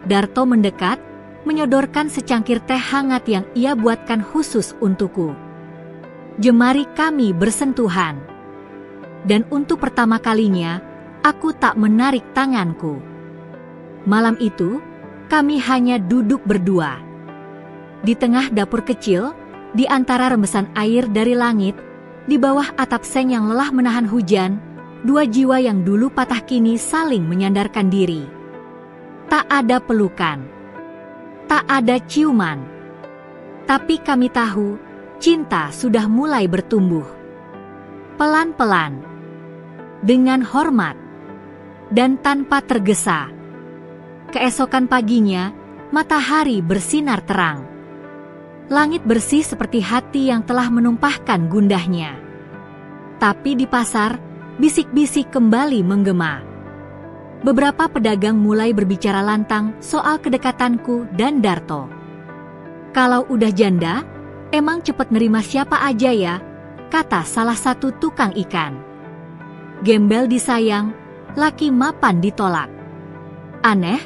Darto mendekat, menyodorkan secangkir teh hangat yang ia buatkan khusus untukku. Jemari kami bersentuhan. Dan untuk pertama kalinya, aku tak menarik tanganku. Malam itu, kami hanya duduk berdua. Di tengah dapur kecil, di antara rembesan air dari langit, di bawah atap seng yang lelah menahan hujan, dua jiwa yang dulu patah kini saling menyandarkan diri. Tak ada pelukan. Tak ada ciuman. Tapi kami tahu, cinta sudah mulai bertumbuh. Pelan-pelan. Dengan hormat. Dan tanpa tergesa. Keesokan paginya, matahari bersinar terang. Langit bersih seperti hati yang telah menumpahkan gundahnya. Tapi di pasar, bisik-bisik kembali menggema. Beberapa pedagang mulai berbicara lantang soal kedekatanku dan Darto. Kalau udah janda, emang cepet nerima siapa aja ya, kata salah satu tukang ikan. Gembel disayang, laki mapan ditolak. Aneh,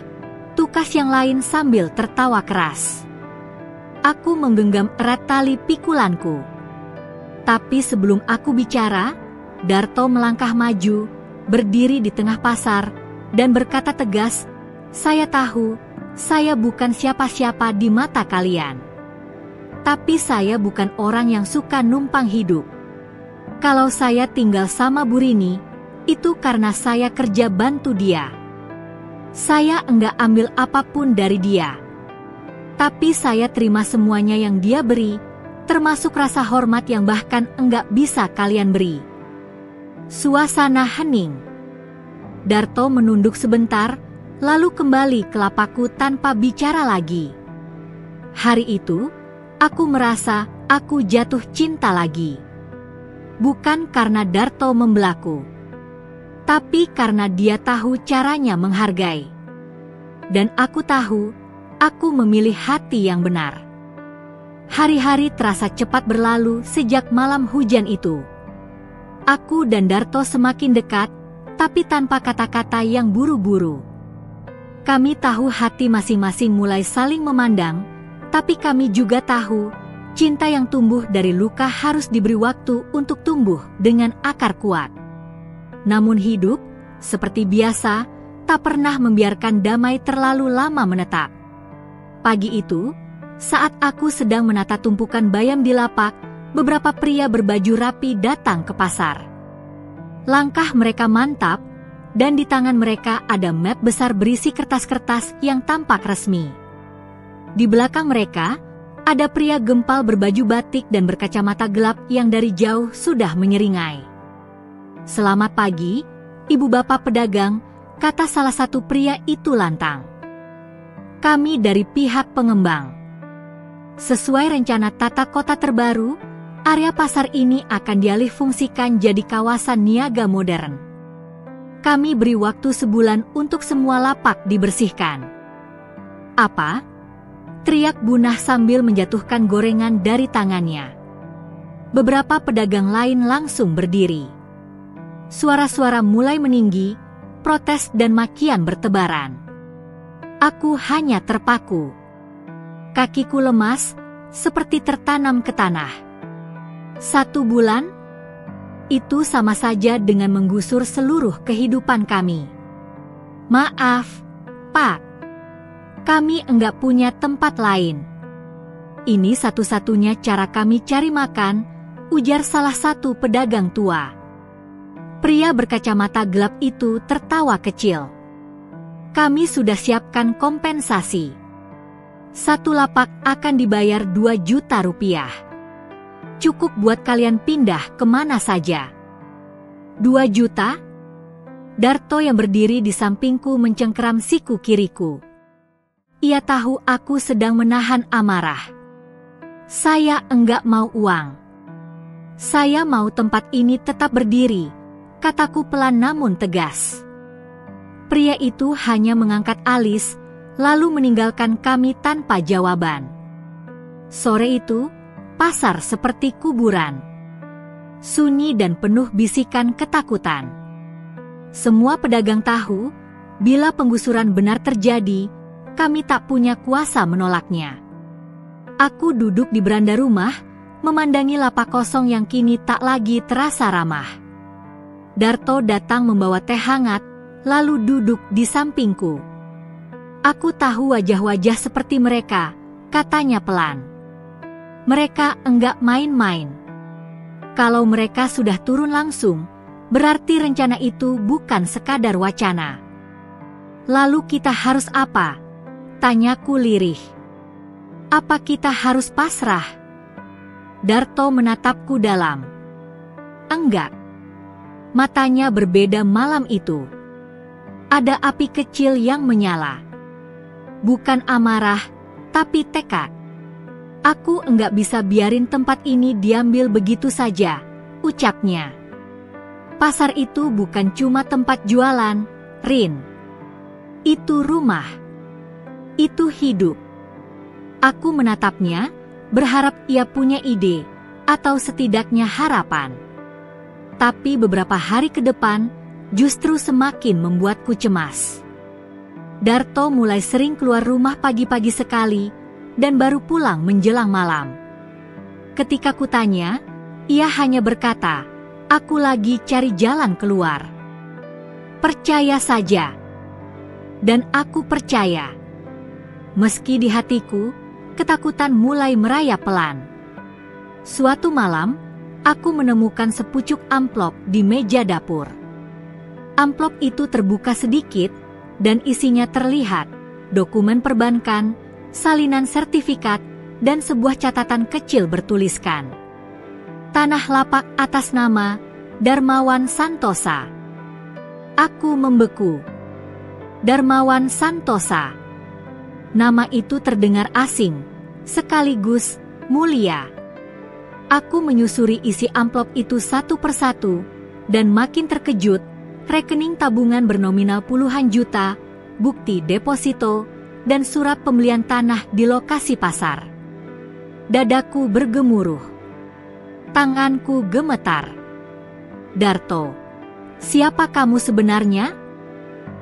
tukas yang lain sambil tertawa keras. Aku menggenggam erat tali pikulanku. Tapi sebelum aku bicara, Darto melangkah maju, berdiri di tengah pasar, dan berkata tegas, "Saya tahu, saya bukan siapa-siapa di mata kalian. Tapi saya bukan orang yang suka numpang hidup. Kalau saya tinggal sama Bu Rini, Itu karena saya kerja bantu dia. Saya enggak ambil apapun dari dia. Tapi saya terima semuanya yang dia beri, termasuk rasa hormat yang bahkan enggak bisa kalian beri. Suasana hening. Darto menunduk sebentar, lalu kembali ke lapakku tanpa bicara lagi. Hari itu, aku merasa aku jatuh cinta lagi. Bukan karena Darto membelaku, tapi karena dia tahu caranya menghargai. Dan aku tahu, aku memilih hati yang benar. Hari-hari terasa cepat berlalu sejak malam hujan itu. Aku dan Darto semakin dekat, tapi tanpa kata-kata yang buru-buru. Kami tahu hati masing-masing mulai saling memandang, tapi kami juga tahu, cinta yang tumbuh dari luka harus diberi waktu untuk tumbuh dengan akar kuat. Namun hidup, seperti biasa, tak pernah membiarkan damai terlalu lama menetap. Pagi itu, saat aku sedang menata tumpukan bayam di lapak, beberapa pria berbaju rapi datang ke pasar. Langkah mereka mantap, dan di tangan mereka ada map besar berisi kertas-kertas yang tampak resmi. Di belakang mereka, ada pria gempal berbaju batik dan berkacamata gelap yang dari jauh sudah menyeringai. "Selamat pagi, ibu bapak pedagang," kata salah satu pria itu lantang. "Kami dari pihak pengembang. Sesuai rencana tata kota terbaru, area pasar ini akan dialihfungsikan jadi kawasan niaga modern. Kami beri waktu sebulan untuk semua lapak dibersihkan." "Apa?" teriak Bunah sambil menjatuhkan gorengan dari tangannya. Beberapa pedagang lain langsung berdiri. Suara-suara mulai meninggi, protes dan makian bertebaran. Aku hanya terpaku. Kakiku lemas, seperti tertanam ke tanah. 1 bulan? Itu sama saja dengan menggusur seluruh kehidupan kami. "Maaf, Pak. Kami enggak punya tempat lain. Ini satu-satunya cara kami cari makan," ujar salah satu pedagang tua. Pria berkacamata gelap itu tertawa kecil. "Kami sudah siapkan kompensasi. 1 lapak akan dibayar 2 juta rupiah. Cukup buat kalian pindah kemana saja." 2 juta? Darto yang berdiri di sampingku mencengkeram siku kiriku. Ia tahu aku sedang menahan amarah. "Saya enggak mau uang. Saya mau tempat ini tetap berdiri," kataku pelan namun tegas. Pria itu hanya mengangkat alis, lalu meninggalkan kami tanpa jawaban. Sore itu, pasar seperti kuburan. Sunyi dan penuh bisikan ketakutan. Semua pedagang tahu, bila penggusuran benar terjadi, kami tak punya kuasa menolaknya. Aku duduk di beranda rumah, memandangi lapak kosong yang kini tak lagi terasa ramah. Darto datang membawa teh hangat, lalu duduk di sampingku. "Aku tahu wajah-wajah seperti mereka," katanya pelan. "Mereka enggak main-main. Kalau mereka sudah turun langsung, berarti rencana itu bukan sekadar wacana." "Lalu kita harus apa?" tanyaku lirih. "Apa kita harus pasrah?" Darto menatapku dalam. "Enggak." Matanya berbeda malam itu. Ada api kecil yang menyala. Bukan amarah, tapi tekad. "Aku enggak bisa biarin tempat ini diambil begitu saja," ucapnya. "Pasar itu bukan cuma tempat jualan, Rin. Itu rumah. Itu hidup." Aku menatapnya, berharap ia punya ide, atau setidaknya harapan. Tapi beberapa hari ke depan, justru semakin membuatku cemas. Darto mulai sering keluar rumah pagi-pagi sekali, dan baru pulang menjelang malam. Ketika kutanya, ia hanya berkata, "Aku lagi cari jalan keluar." Percaya saja. Dan aku percaya. Meski di hatiku, ketakutan mulai merayap pelan. Suatu malam, aku menemukan sepucuk amplop di meja dapur. Amplop itu terbuka sedikit, dan isinya terlihat dokumen perbankan, salinan sertifikat, dan sebuah catatan kecil bertuliskan Tanah Lapak atas nama Darmawan Santosa. Aku membeku. Darmawan Santosa. Nama itu terdengar asing, sekaligus mulia. Aku menyusuri isi amplop itu satu persatu, dan makin terkejut, rekening tabungan bernominal puluhan juta, bukti deposito, dan surat pembelian tanah di lokasi pasar. Dadaku bergemuruh. Tanganku gemetar. Darto, siapa kamu sebenarnya?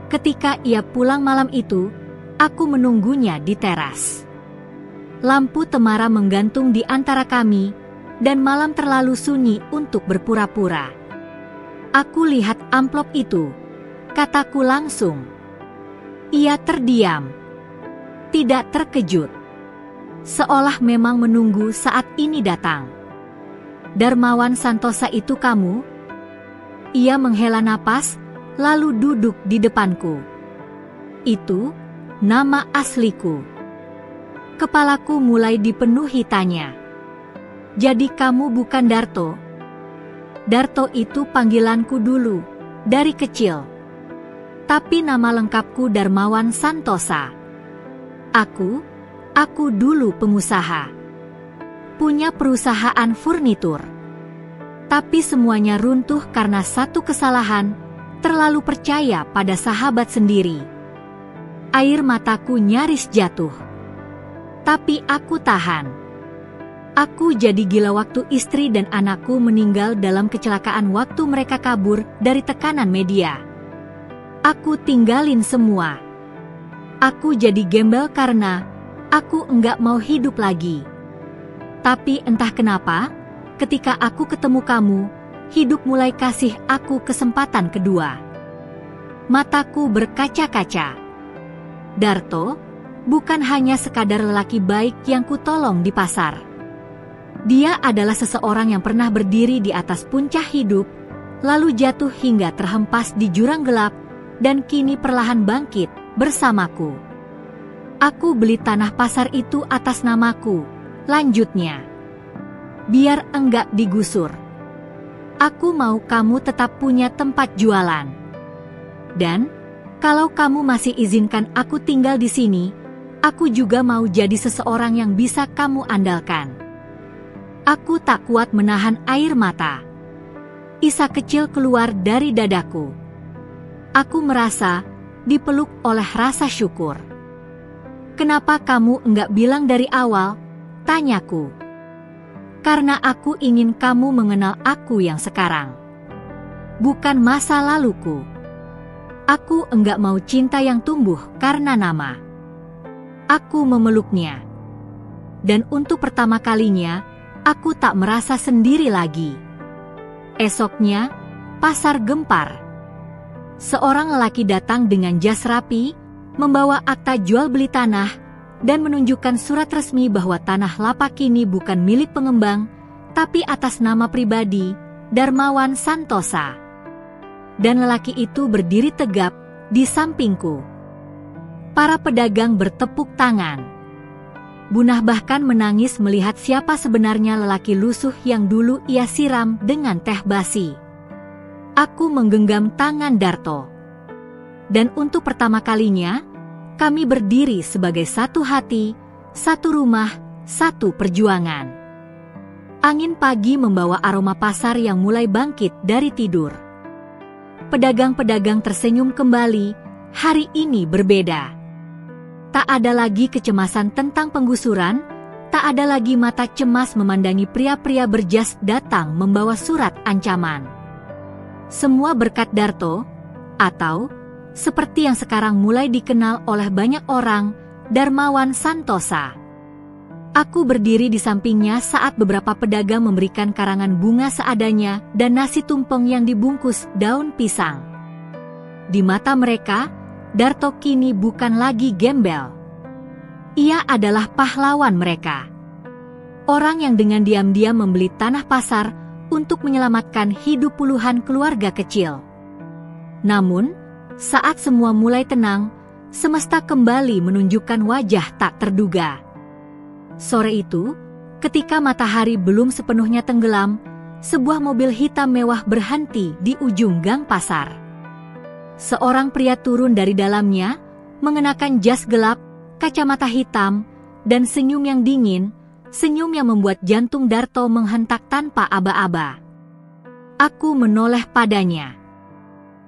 Ketika ia pulang malam itu, aku menunggunya di teras. Lampu temara menggantung di antara kami, dan malam terlalu sunyi untuk berpura-pura. Aku lihat amplop itu, kataku langsung. Ia terdiam. Tidak terkejut. Seolah memang menunggu saat ini datang. Darmawan Santosa itu kamu? Ia menghela napas, lalu duduk di depanku. Itu nama asliku. Kepalaku mulai dipenuhi tanya. Jadi kamu bukan Darto? Darto itu panggilanku dulu, dari kecil. Tapi nama lengkapku Darmawan Santosa. Aku dulu pengusaha. Punya perusahaan furnitur. Tapi semuanya runtuh karena satu kesalahan, terlalu percaya pada sahabat sendiri. Air mataku nyaris jatuh. Tapi aku tahan. Aku jadi gila waktu istri dan anakku meninggal dalam kecelakaan waktu mereka kabur dari tekanan media. Aku tinggalin semua. Aku jadi gembel karena aku enggak mau hidup lagi. Tapi entah kenapa, ketika aku ketemu kamu, hidup mulai kasih aku kesempatan kedua. Mataku berkaca-kaca. Darto bukan hanya sekadar lelaki baik yang kutolong di pasar. Dia adalah seseorang yang pernah berdiri di atas puncak hidup, lalu jatuh hingga terhempas di jurang gelap, dan kini perlahan bangkit bersamaku. Aku beli tanah pasar itu atas namaku, lanjutnya. Biar enggak digusur. Aku mau kamu tetap punya tempat jualan. Dan, kalau kamu masih izinkan aku tinggal di sini, aku juga mau jadi seseorang yang bisa kamu andalkan. Aku tak kuat menahan air mata. Isa kecil keluar dari dadaku. Aku merasa dipeluk oleh rasa syukur. Kenapa kamu enggak bilang dari awal? Tanyaku. Karena aku ingin kamu mengenal aku yang sekarang. Bukan masa laluku. Aku enggak mau cinta yang tumbuh karena nama. Aku memeluknya. Dan untuk pertama kalinya, aku tak merasa sendiri lagi. Esoknya, pasar gempar. Seorang lelaki datang dengan jas rapi, membawa akta jual beli tanah, dan menunjukkan surat resmi bahwa tanah lapak ini bukan milik pengembang, tapi atas nama pribadi, Darmawan Santosa. Dan lelaki itu berdiri tegap di sampingku. Para pedagang bertepuk tangan. Bunah bahkan menangis melihat siapa sebenarnya lelaki lusuh yang dulu ia siram dengan teh basi. Aku menggenggam tangan Darto. Dan untuk pertama kalinya, kami berdiri sebagai satu hati, satu rumah, satu perjuangan. Angin pagi membawa aroma pasar yang mulai bangkit dari tidur. Pedagang-pedagang tersenyum kembali, hari ini berbeda. Tak ada lagi kecemasan tentang penggusuran, tak ada lagi mata cemas memandangi pria-pria berjas datang membawa surat ancaman. Semua berkat Darto, atau seperti yang sekarang mulai dikenal oleh banyak orang, Darmawan Santosa. Aku berdiri di sampingnya saat beberapa pedagang memberikan karangan bunga seadanya dan nasi tumpeng yang dibungkus daun pisang. Di mata mereka, Darto kini bukan lagi gembel. Ia adalah pahlawan mereka. Orang yang dengan diam-diam membeli tanah pasar untuk menyelamatkan hidup puluhan keluarga kecil. Namun, saat semua mulai tenang, semesta kembali menunjukkan wajah tak terduga. Sore itu, ketika matahari belum sepenuhnya tenggelam, sebuah mobil hitam mewah berhenti di ujung gang pasar. Seorang pria turun dari dalamnya, mengenakan jas gelap, kacamata hitam, dan senyum yang dingin, senyum yang membuat jantung Darto menghentak tanpa aba-aba. Aku menoleh padanya.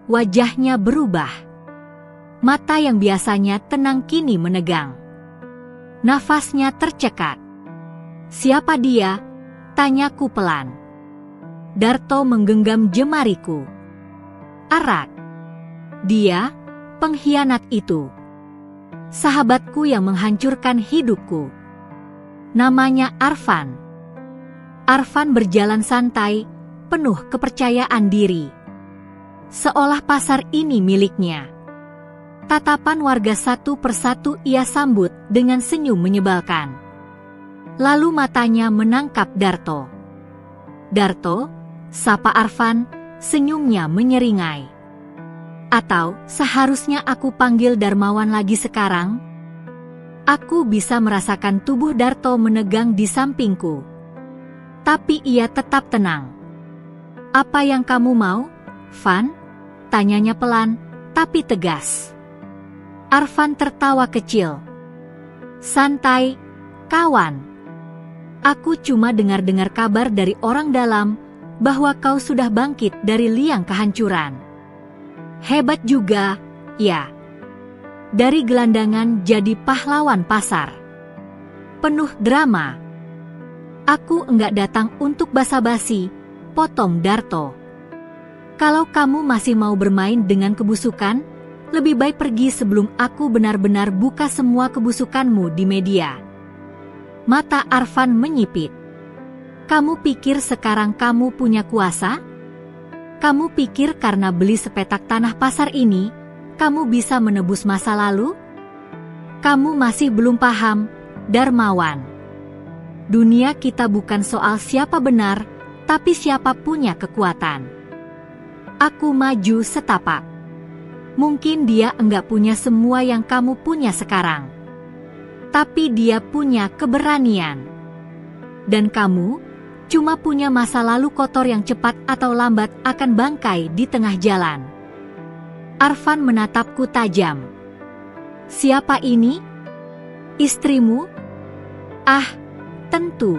Wajahnya berubah. Mata yang biasanya tenang kini menegang. Nafasnya tercekat. "Siapa dia?" tanyaku pelan. Darto menggenggam jemariku. "Arat. Dia, pengkhianat itu. Sahabatku yang menghancurkan hidupku. Namanya Arfan." Arfan berjalan santai, penuh kepercayaan diri. Seolah pasar ini miliknya. Tatapan warga satu persatu ia sambut dengan senyum menyebalkan. Lalu matanya menangkap Darto. "Darto," sapa Arfan, senyumnya menyeringai. "Atau seharusnya aku panggil Darmawan lagi sekarang?" Aku bisa merasakan tubuh Darto menegang di sampingku. Tapi ia tetap tenang. "Apa yang kamu mau, Van?" tanyanya pelan, tapi tegas. Arfan tertawa kecil. "Santai, kawan. Aku cuma dengar-dengar kabar dari orang dalam bahwa kau sudah bangkit dari liang kehancuran. Hebat juga, ya. Dari gelandangan jadi pahlawan pasar. Penuh drama." "Aku enggak datang untuk basa-basi," potong Darto. "Kalau kamu masih mau bermain dengan kebusukan, lebih baik pergi sebelum aku benar-benar buka semua kebusukanmu di media." Mata Arfan menyipit. "Kamu pikir sekarang kamu punya kuasa? Kamu pikir karena beli sepetak tanah pasar ini, kamu bisa menebus masa lalu? Kamu masih belum paham, Darmawan. Dunia kita bukan soal siapa benar, tapi siapa punya kekuatan." Aku maju setapak. "Mungkin dia enggak punya semua yang kamu punya sekarang. Tapi dia punya keberanian. Dan kamu cuma punya masa lalu kotor yang cepat atau lambat akan bangkai di tengah jalan." Arfan menatapku tajam. "Siapa ini? Istrimu?" "Ah, tentu.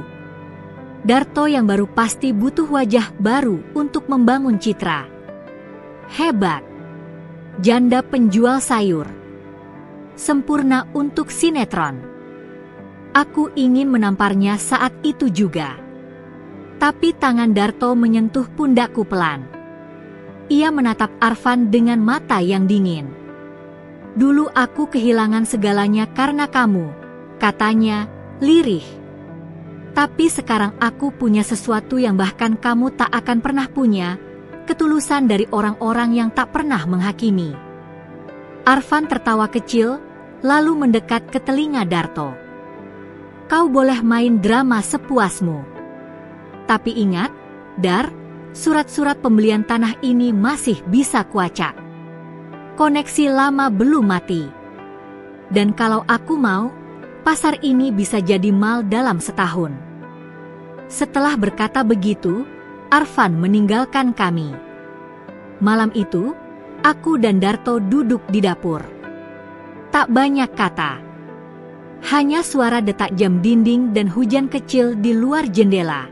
Darto yang baru pasti butuh wajah baru untuk membangun citra. Hebat. Janda penjual sayur. Sempurna untuk sinetron." Aku ingin menamparnya saat itu juga. Tapi tangan Darto menyentuh pundakku pelan. Ia menatap Arfan dengan mata yang dingin. "Dulu aku kehilangan segalanya karena kamu," katanya, lirih. "Tapi sekarang aku punya sesuatu yang bahkan kamu tak akan pernah punya, ketulusan dari orang-orang yang tak pernah menghakimi." Arfan tertawa kecil, lalu mendekat ke telinga Darto. "Kau boleh main drama sepuasmu. Tapi ingat, Dar, surat-surat pembelian tanah ini masih bisa kuacak. Koneksi lama belum mati. Dan kalau aku mau, pasar ini bisa jadi mal dalam setahun." Setelah berkata begitu, Arfan meninggalkan kami. Malam itu, aku dan Darto duduk di dapur. Tak banyak kata. Hanya suara detak jam dinding dan hujan kecil di luar jendela.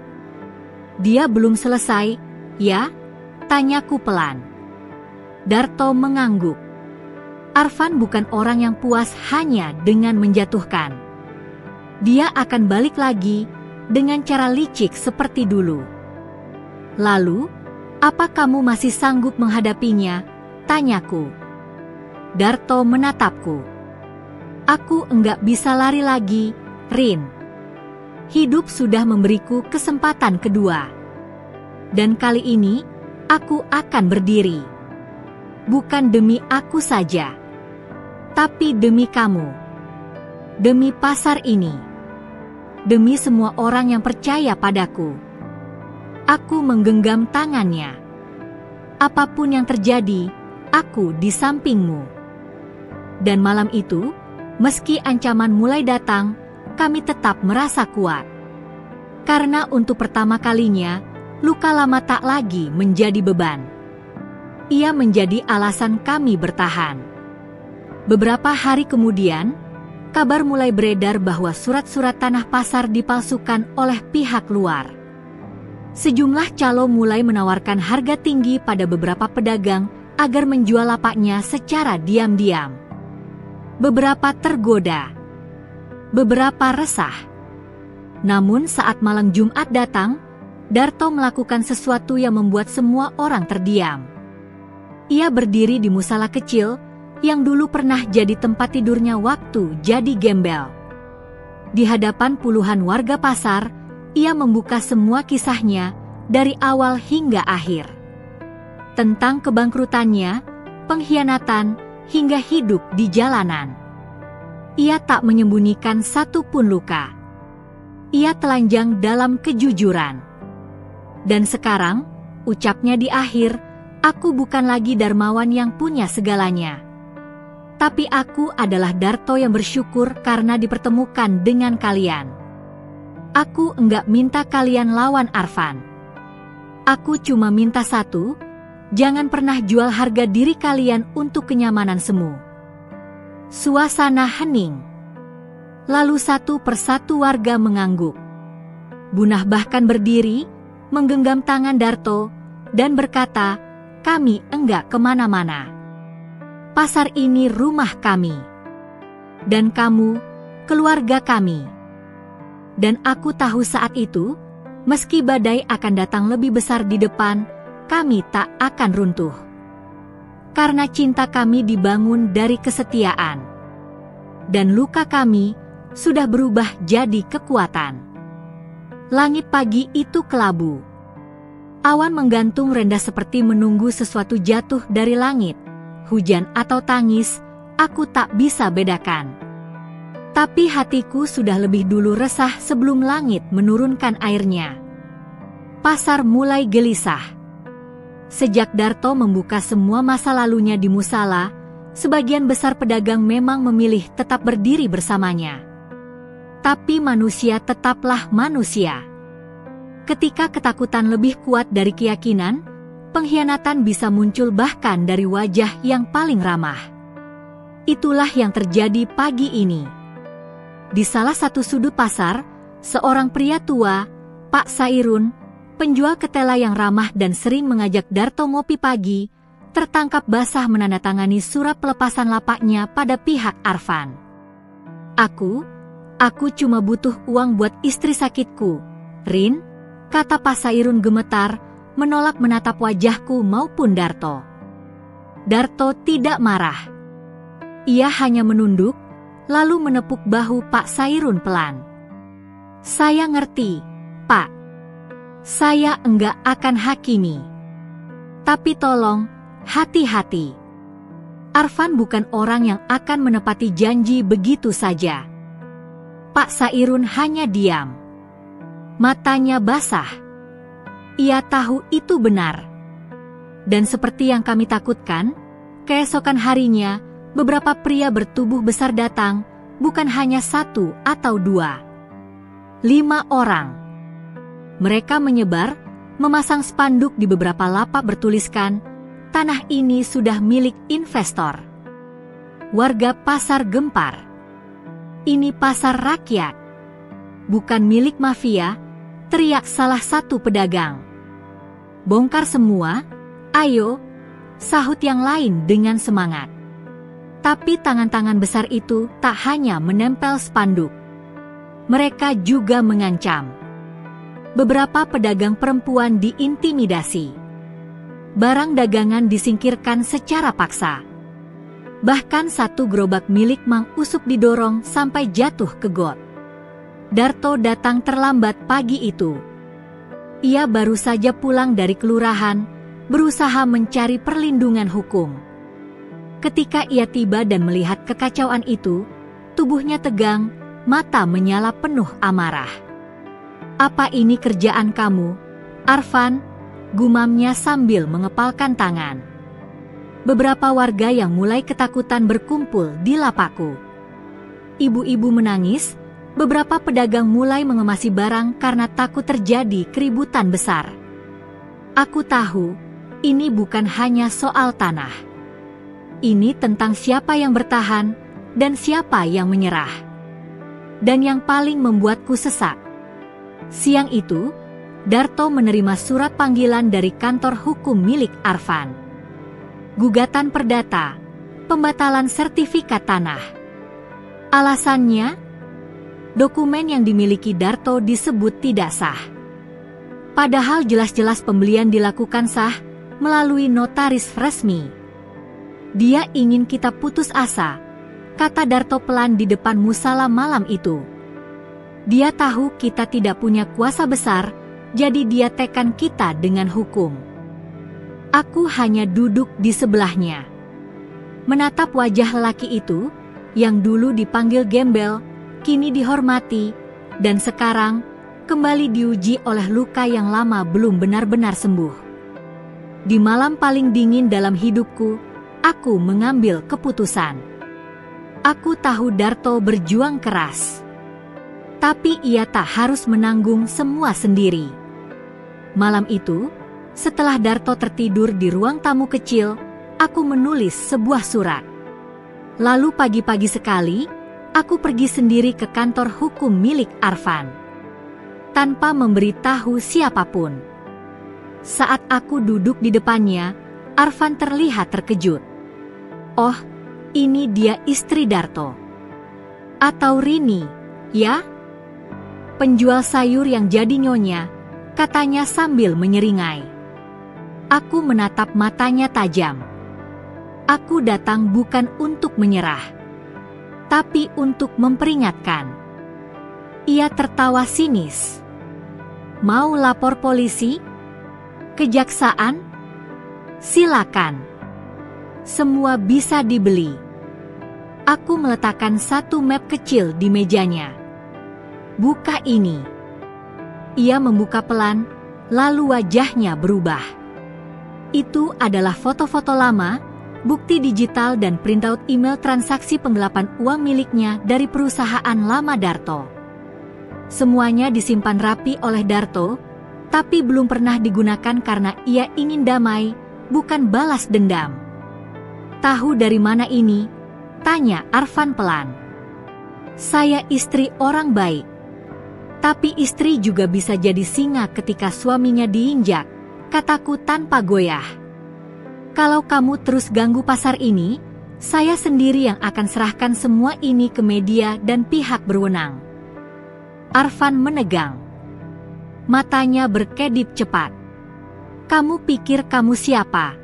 "Dia belum selesai, ya?" tanyaku pelan. Darto mengangguk. Arfan bukan orang yang puas hanya dengan menjatuhkan. Dia akan balik lagi dengan cara licik seperti dulu. "Lalu, apa kamu masih sanggup menghadapinya?" tanyaku. Darto menatapku. "Aku enggak bisa lari lagi, Rin. Hidup sudah memberiku kesempatan kedua. Dan kali ini, aku akan berdiri. Bukan demi aku saja, tapi demi kamu. Demi pasar ini. Demi semua orang yang percaya padaku." Aku menggenggam tangannya. "Apapun yang terjadi, aku di sampingmu. Dan malam itu, meski ancaman mulai datang, kami tetap merasa kuat. Karena untuk pertama kalinya, luka lama tak lagi menjadi beban. Ia menjadi alasan kami bertahan. Beberapa hari kemudian, kabar mulai beredar bahwa surat-surat tanah pasar dipalsukan oleh pihak luar. Sejumlah calo mulai menawarkan harga tinggi pada beberapa pedagang agar menjual lapaknya secara diam-diam. Beberapa tergoda, beberapa resah. Namun saat malam Jumat datang, Darto melakukan sesuatu yang membuat semua orang terdiam. Ia berdiri di musala kecil yang dulu pernah jadi tempat tidurnya waktu jadi gembel. Di hadapan puluhan warga pasar, ia membuka semua kisahnya dari awal hingga akhir. Tentang kebangkrutannya, pengkhianatan, hingga hidup di jalanan. Ia tak menyembunyikan satu pun luka. Ia telanjang dalam kejujuran. Dan sekarang, ucapnya di akhir, aku bukan lagi dermawan yang punya segalanya. Tapi aku adalah Darto yang bersyukur karena dipertemukan dengan kalian. Aku enggak minta kalian lawan Arfan. Aku cuma minta satu, jangan pernah jual harga diri kalian untuk kenyamanan semu. Suasana hening. Lalu satu persatu warga mengangguk. Bunah bahkan berdiri, menggenggam tangan Darto, dan berkata, kami enggak kemana-mana. Pasar ini rumah kami. Dan kamu, keluarga kami. Dan aku tahu saat itu, meski badai akan datang lebih besar di depan, kami tak akan runtuh. Karena cinta kami dibangun dari kesetiaan. Dan luka kami sudah berubah jadi kekuatan. Langit pagi itu kelabu. Awan menggantung rendah seperti menunggu sesuatu jatuh dari langit. Hujan atau tangis, aku tak bisa bedakan. Tapi hatiku sudah lebih dulu resah sebelum langit menurunkan airnya. Pasar mulai gelisah. Sejak Darto membuka semua masa lalunya di musala, sebagian besar pedagang memang memilih tetap berdiri bersamanya. Tapi manusia tetaplah manusia. Ketika ketakutan lebih kuat dari keyakinan, pengkhianatan bisa muncul bahkan dari wajah yang paling ramah. Itulah yang terjadi pagi ini. Di salah satu sudut pasar, seorang pria tua, Pak Sairun, penjual ketela yang ramah dan sering mengajak Darto ngopi pagi, tertangkap basah menandatangani surat pelepasan lapaknya pada pihak Arfan. Aku cuma butuh uang buat istri sakitku, Rin, kata Pak Sairun gemetar, menolak menatap wajahku maupun Darto. Darto tidak marah. Ia hanya menunduk, lalu menepuk bahu Pak Sairun pelan. Saya ngerti, Pak. Saya enggak akan hakimi. Tapi tolong, hati-hati. Arfan bukan orang yang akan menepati janji begitu saja. Pak Sairun hanya diam. Matanya basah. Ia tahu itu benar. Dan seperti yang kami takutkan, keesokan harinya, beberapa pria bertubuh besar datang, bukan hanya 1 atau 2. 5 orang. Mereka menyebar, memasang spanduk di beberapa lapak bertuliskan, tanah ini sudah milik investor. Warga pasar gempar. Ini pasar rakyat. Bukan milik mafia, teriak salah satu pedagang. Bongkar semua, ayo, sahut yang lain dengan semangat. Tapi tangan-tangan besar itu tak hanya menempel spanduk. Mereka juga mengancam. Beberapa pedagang perempuan diintimidasi. Barang dagangan disingkirkan secara paksa. Bahkan satu gerobak milik Mang Usup didorong sampai jatuh ke got. Darto datang terlambat pagi itu. Ia baru saja pulang dari kelurahan, berusaha mencari perlindungan hukum. Ketika ia tiba dan melihat kekacauan itu, tubuhnya tegang, mata menyala penuh amarah. Apa ini kerjaan kamu, Arfan? Gumamnya sambil mengepalkan tangan. beberapa warga yang mulai ketakutan berkumpul di lapakku. Ibu-ibu menangis, beberapa pedagang mulai mengemasi barang karena takut terjadi keributan besar. Aku tahu, ini bukan hanya soal tanah. Ini tentang siapa yang bertahan dan siapa yang menyerah. Dan yang paling membuatku sesak, siang itu, Darto menerima surat panggilan dari kantor hukum milik Arfan. Gugatan perdata, pembatalan sertifikat tanah. Alasannya, dokumen yang dimiliki Darto disebut tidak sah. Padahal jelas-jelas pembelian dilakukan sah melalui notaris resmi. Dia ingin kita putus asa, kata Darto pelan di depan musala malam itu. Dia tahu kita tidak punya kuasa besar, jadi dia tekan kita dengan hukum. Aku hanya duduk di sebelahnya, menatap wajah lelaki itu, yang dulu dipanggil gembel, kini dihormati, dan sekarang kembali diuji oleh luka yang lama belum benar-benar sembuh. Di malam paling dingin dalam hidupku, aku mengambil keputusan. Aku tahu Darto berjuang keras, tapi ia tak harus menanggung semua sendiri. Malam itu, setelah Darto tertidur di ruang tamu kecil, aku menulis sebuah surat. Lalu pagi-pagi sekali, aku pergi sendiri ke kantor hukum milik Arfan, tanpa memberitahu siapapun. Saat aku duduk di depannya, Arfan terlihat terkejut. Oh, ini dia istri Darto. Atau Rini, ya? Penjual sayur yang jadi nyonya, katanya sambil menyeringai. Aku menatap matanya tajam. Aku datang bukan untuk menyerah, tapi untuk memperingatkan. Ia tertawa sinis. Mau lapor polisi? Kejaksaan? Silakan. Semua bisa dibeli. Aku meletakkan satu map kecil di mejanya. Buka ini. Ia membuka pelan, lalu wajahnya berubah. Itu adalah foto-foto lama, bukti digital dan printout email transaksi penggelapan uang miliknya dari perusahaan lama Darto. Semuanya disimpan rapi oleh Darto, tapi belum pernah digunakan karena ia ingin damai, bukan balas dendam. Tahu dari mana ini? Tanya Arfan pelan. Saya istri orang baik. Tapi istri juga bisa jadi singa ketika suaminya diinjak, kataku tanpa goyah. Kalau kamu terus ganggu pasar ini, saya sendiri yang akan serahkan semua ini ke media dan pihak berwenang. Arfan menegang. Matanya berkedip cepat. Kamu pikir kamu siapa?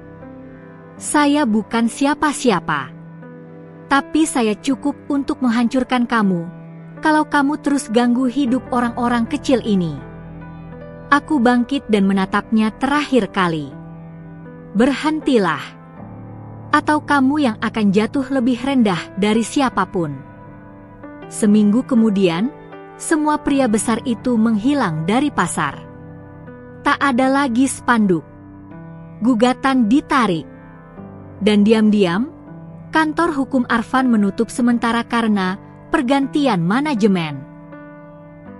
Saya bukan siapa-siapa. Tapi saya cukup untuk menghancurkan kamu kalau kamu terus ganggu hidup orang-orang kecil ini. Aku bangkit dan menatapnya terakhir kali. Berhentilah. Atau kamu yang akan jatuh lebih rendah dari siapapun. Seminggu kemudian, semua pria besar itu menghilang dari pasar. Tak ada lagi spanduk. Gugatan ditarik. Dan diam-diam, kantor hukum Arfan menutup sementara karena pergantian manajemen.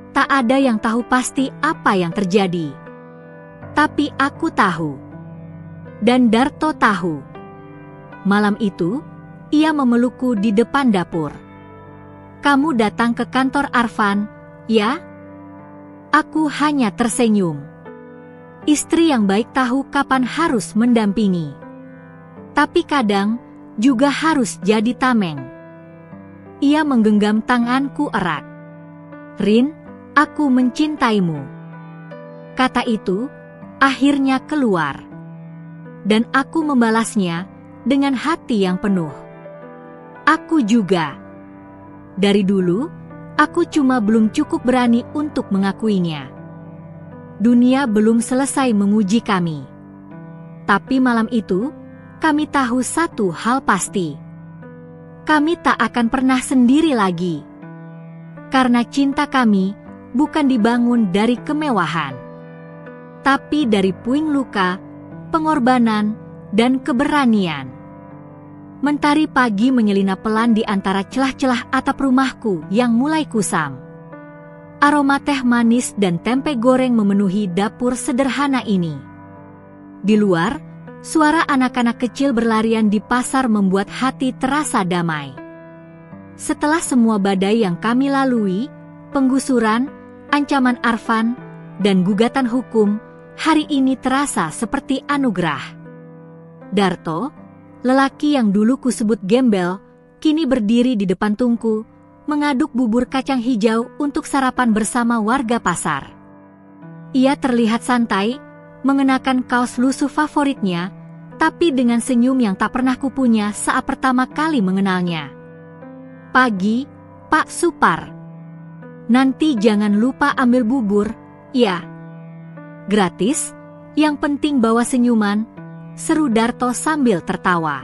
Tak ada yang tahu pasti apa yang terjadi. Tapi aku tahu. Dan Darto tahu. Malam itu, ia memelukku di depan dapur. Kamu datang ke kantor Arfan, ya? Aku hanya tersenyum. Istri yang baik tahu kapan harus mendampingi. Tapi kadang, juga harus jadi tameng. Ia menggenggam tanganku erat. Rin, aku mencintaimu. Kata itu, akhirnya keluar. Dan aku membalasnya dengan hati yang penuh. Aku juga. Dari dulu, aku cuma belum cukup berani untuk mengakuinya. Dunia belum selesai menguji kami. Tapi malam itu, kami tahu satu hal pasti. Kami tak akan pernah sendiri lagi. Karena cinta kami bukan dibangun dari kemewahan, tapi dari puing luka, pengorbanan, dan keberanian. Mentari pagi menyelinap pelan di antara celah-celah atap rumahku yang mulai kusam. Aroma teh manis dan tempe goreng memenuhi dapur sederhana ini. Di luar, suara anak-anak kecil berlarian di pasar membuat hati terasa damai. Setelah semua badai yang kami lalui, penggusuran, ancaman Arfan, dan gugatan hukum, hari ini terasa seperti anugerah. Darto, lelaki yang dulu kusebut gembel, kini berdiri di depan tungku, mengaduk bubur kacang hijau untuk sarapan bersama warga pasar. Ia terlihat santai, mengenakan kaos lusuh favoritnya, tapi dengan senyum yang tak pernah kupunya saat pertama kali mengenalnya. "Pagi, Pak Supar. Nanti jangan lupa ambil bubur, ya. Gratis, yang penting bawa senyuman," seru Darto sambil tertawa.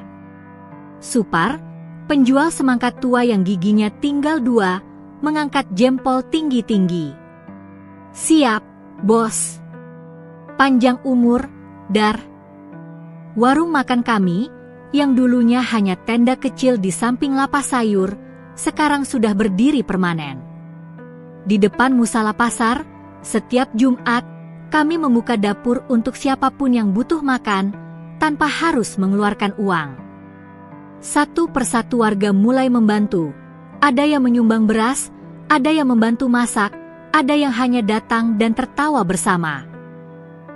Supar, penjual semangka tua yang giginya tinggal 2, mengangkat jempol tinggi-tinggi. "Siap, bos. Panjang umur, Dar." Warung makan kami, yang dulunya hanya tenda kecil di samping lapas sayur, sekarang sudah berdiri permanen. Di depan musala pasar, setiap Jumat, kami membuka dapur untuk siapapun yang butuh makan, tanpa harus mengeluarkan uang. Satu persatu warga mulai membantu. Ada yang menyumbang beras, ada yang membantu masak, ada yang hanya datang dan tertawa bersama.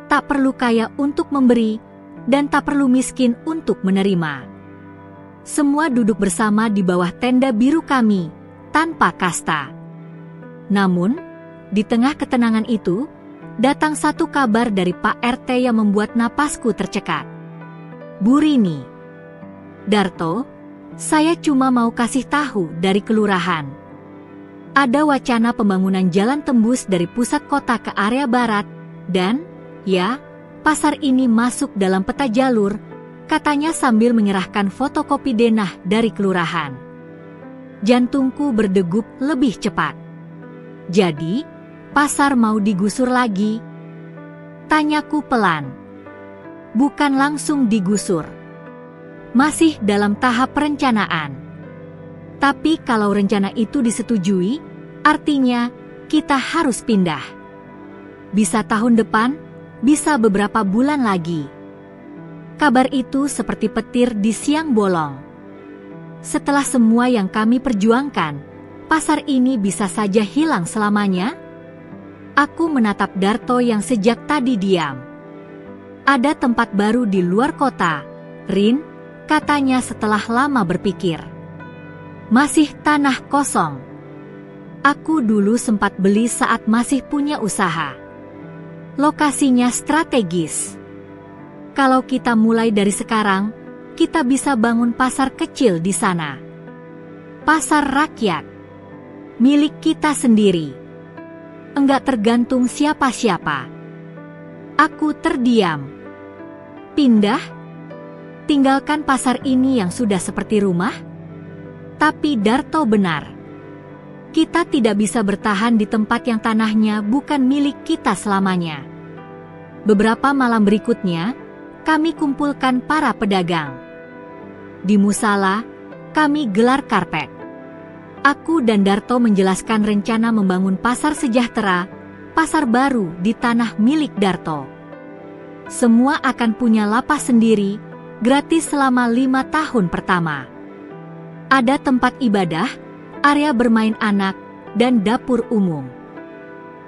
Tak perlu kaya untuk memberi, dan tak perlu miskin untuk menerima. Semua duduk bersama di bawah tenda biru kami, tanpa kasta. Namun, di tengah ketenangan itu, datang satu kabar dari Pak RT yang membuat napasku tercekat. "Bu Rini, Darto, saya cuma mau kasih tahu dari kelurahan. Ada wacana pembangunan jalan tembus dari pusat kota ke area barat, dan, ya, pasar ini masuk dalam peta jalur," katanya sambil menyerahkan fotokopi denah dari kelurahan. Jantungku berdegup lebih cepat. "Jadi, pasar mau digusur lagi?" tanyaku pelan. "Bukan langsung digusur. Masih dalam tahap perencanaan. Tapi kalau rencana itu disetujui, artinya kita harus pindah. Bisa tahun depan, bisa beberapa bulan lagi." Kabar itu seperti petir di siang bolong. Setelah semua yang kami perjuangkan, pasar ini bisa saja hilang selamanya? Aku menatap Darto yang sejak tadi diam. "Ada tempat baru di luar kota, Rin," katanya setelah lama berpikir. "Masih tanah kosong. Aku dulu sempat beli saat masih punya usaha. Lokasinya strategis. Kalau kita mulai dari sekarang, kita bisa bangun pasar kecil di sana. Pasar rakyat. Milik kita sendiri. Enggak tergantung siapa-siapa." Aku terdiam. Pindah? Tinggalkan pasar ini yang sudah seperti rumah? Tapi Darto benar. Kita tidak bisa bertahan di tempat yang tanahnya bukan milik kita selamanya. Beberapa malam berikutnya, kami kumpulkan para pedagang. Di musala, kami gelar karpet. Aku dan Darto menjelaskan rencana membangun pasar sejahtera, pasar baru di tanah milik Darto. Semua akan punya lapas sendiri, gratis selama 5 tahun pertama. Ada tempat ibadah, area bermain anak, dan dapur umum.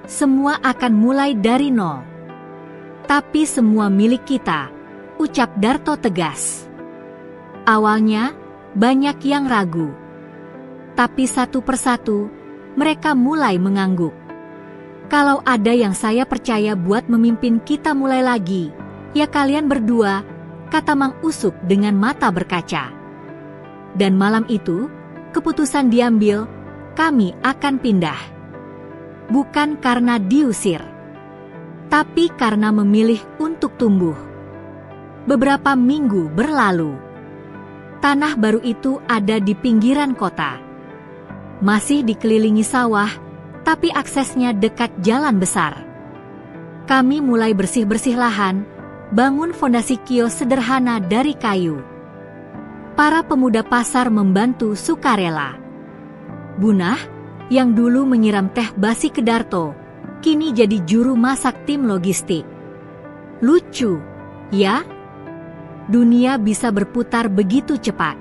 Semua akan mulai dari nol. Tapi semua milik kita, ucap Darto tegas. Awalnya, banyak yang ragu. Tapi satu persatu, mereka mulai mengangguk. Kalau ada yang saya percaya buat memimpin kita mulai lagi, ya kalian berdua, kata Mang Usuk dengan mata berkaca. Dan malam itu, keputusan diambil, kami akan pindah. Bukan karena diusir, tapi karena memilih untuk tumbuh. Beberapa minggu berlalu. Tanah baru itu ada di pinggiran kota. Masih dikelilingi sawah, tapi aksesnya dekat jalan besar. Kami mulai bersih-bersih lahan, bangun fondasi kios sederhana dari kayu. Para pemuda pasar membantu sukarela. Bunah, yang dulu menyiram teh basi ke Darto, kini jadi juru masak tim logistik. Lucu, ya? Dunia bisa berputar begitu cepat.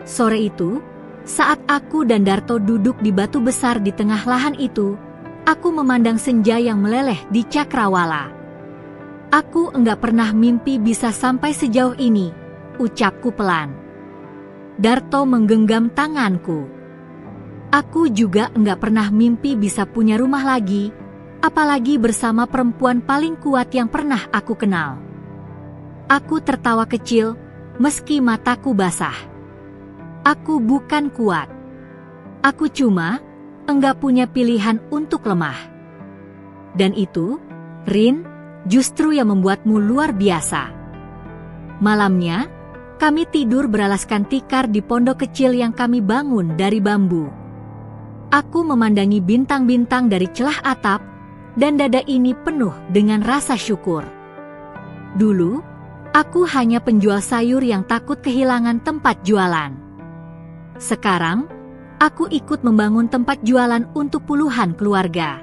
Sore itu, saat aku dan Darto duduk di batu besar di tengah lahan itu, aku memandang senja yang meleleh di cakrawala. Aku enggak pernah mimpi bisa sampai sejauh ini, ucapku pelan. Darto menggenggam tanganku. Aku juga enggak pernah mimpi bisa punya rumah lagi, apalagi bersama perempuan paling kuat yang pernah aku kenal. Aku tertawa kecil, meski mataku basah. Aku bukan kuat. Aku cuma enggak punya pilihan untuk lemah. Dan itu, Rin, justru yang membuatmu luar biasa. Malamnya, kami tidur beralaskan tikar di pondok kecil yang kami bangun dari bambu. Aku memandangi bintang-bintang dari celah atap, dan dada ini penuh dengan rasa syukur. Dulu, aku hanya penjual sayur yang takut kehilangan tempat jualan. Sekarang, aku ikut membangun tempat jualan untuk puluhan keluarga.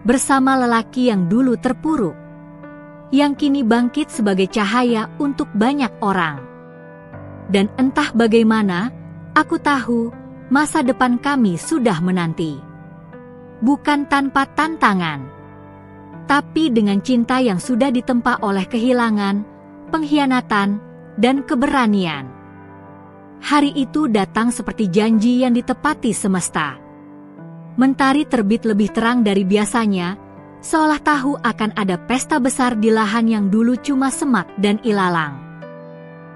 Bersama lelaki yang dulu terpuruk, yang kini bangkit sebagai cahaya untuk banyak orang. Dan entah bagaimana, aku tahu masa depan kami sudah menanti. Bukan tanpa tantangan, tapi dengan cinta yang sudah ditempa oleh kehilangan, pengkhianatan, dan keberanian. Hari itu datang seperti janji yang ditepati semesta. Mentari terbit lebih terang dari biasanya, seolah tahu akan ada pesta besar di lahan yang dulu cuma semak dan ilalang.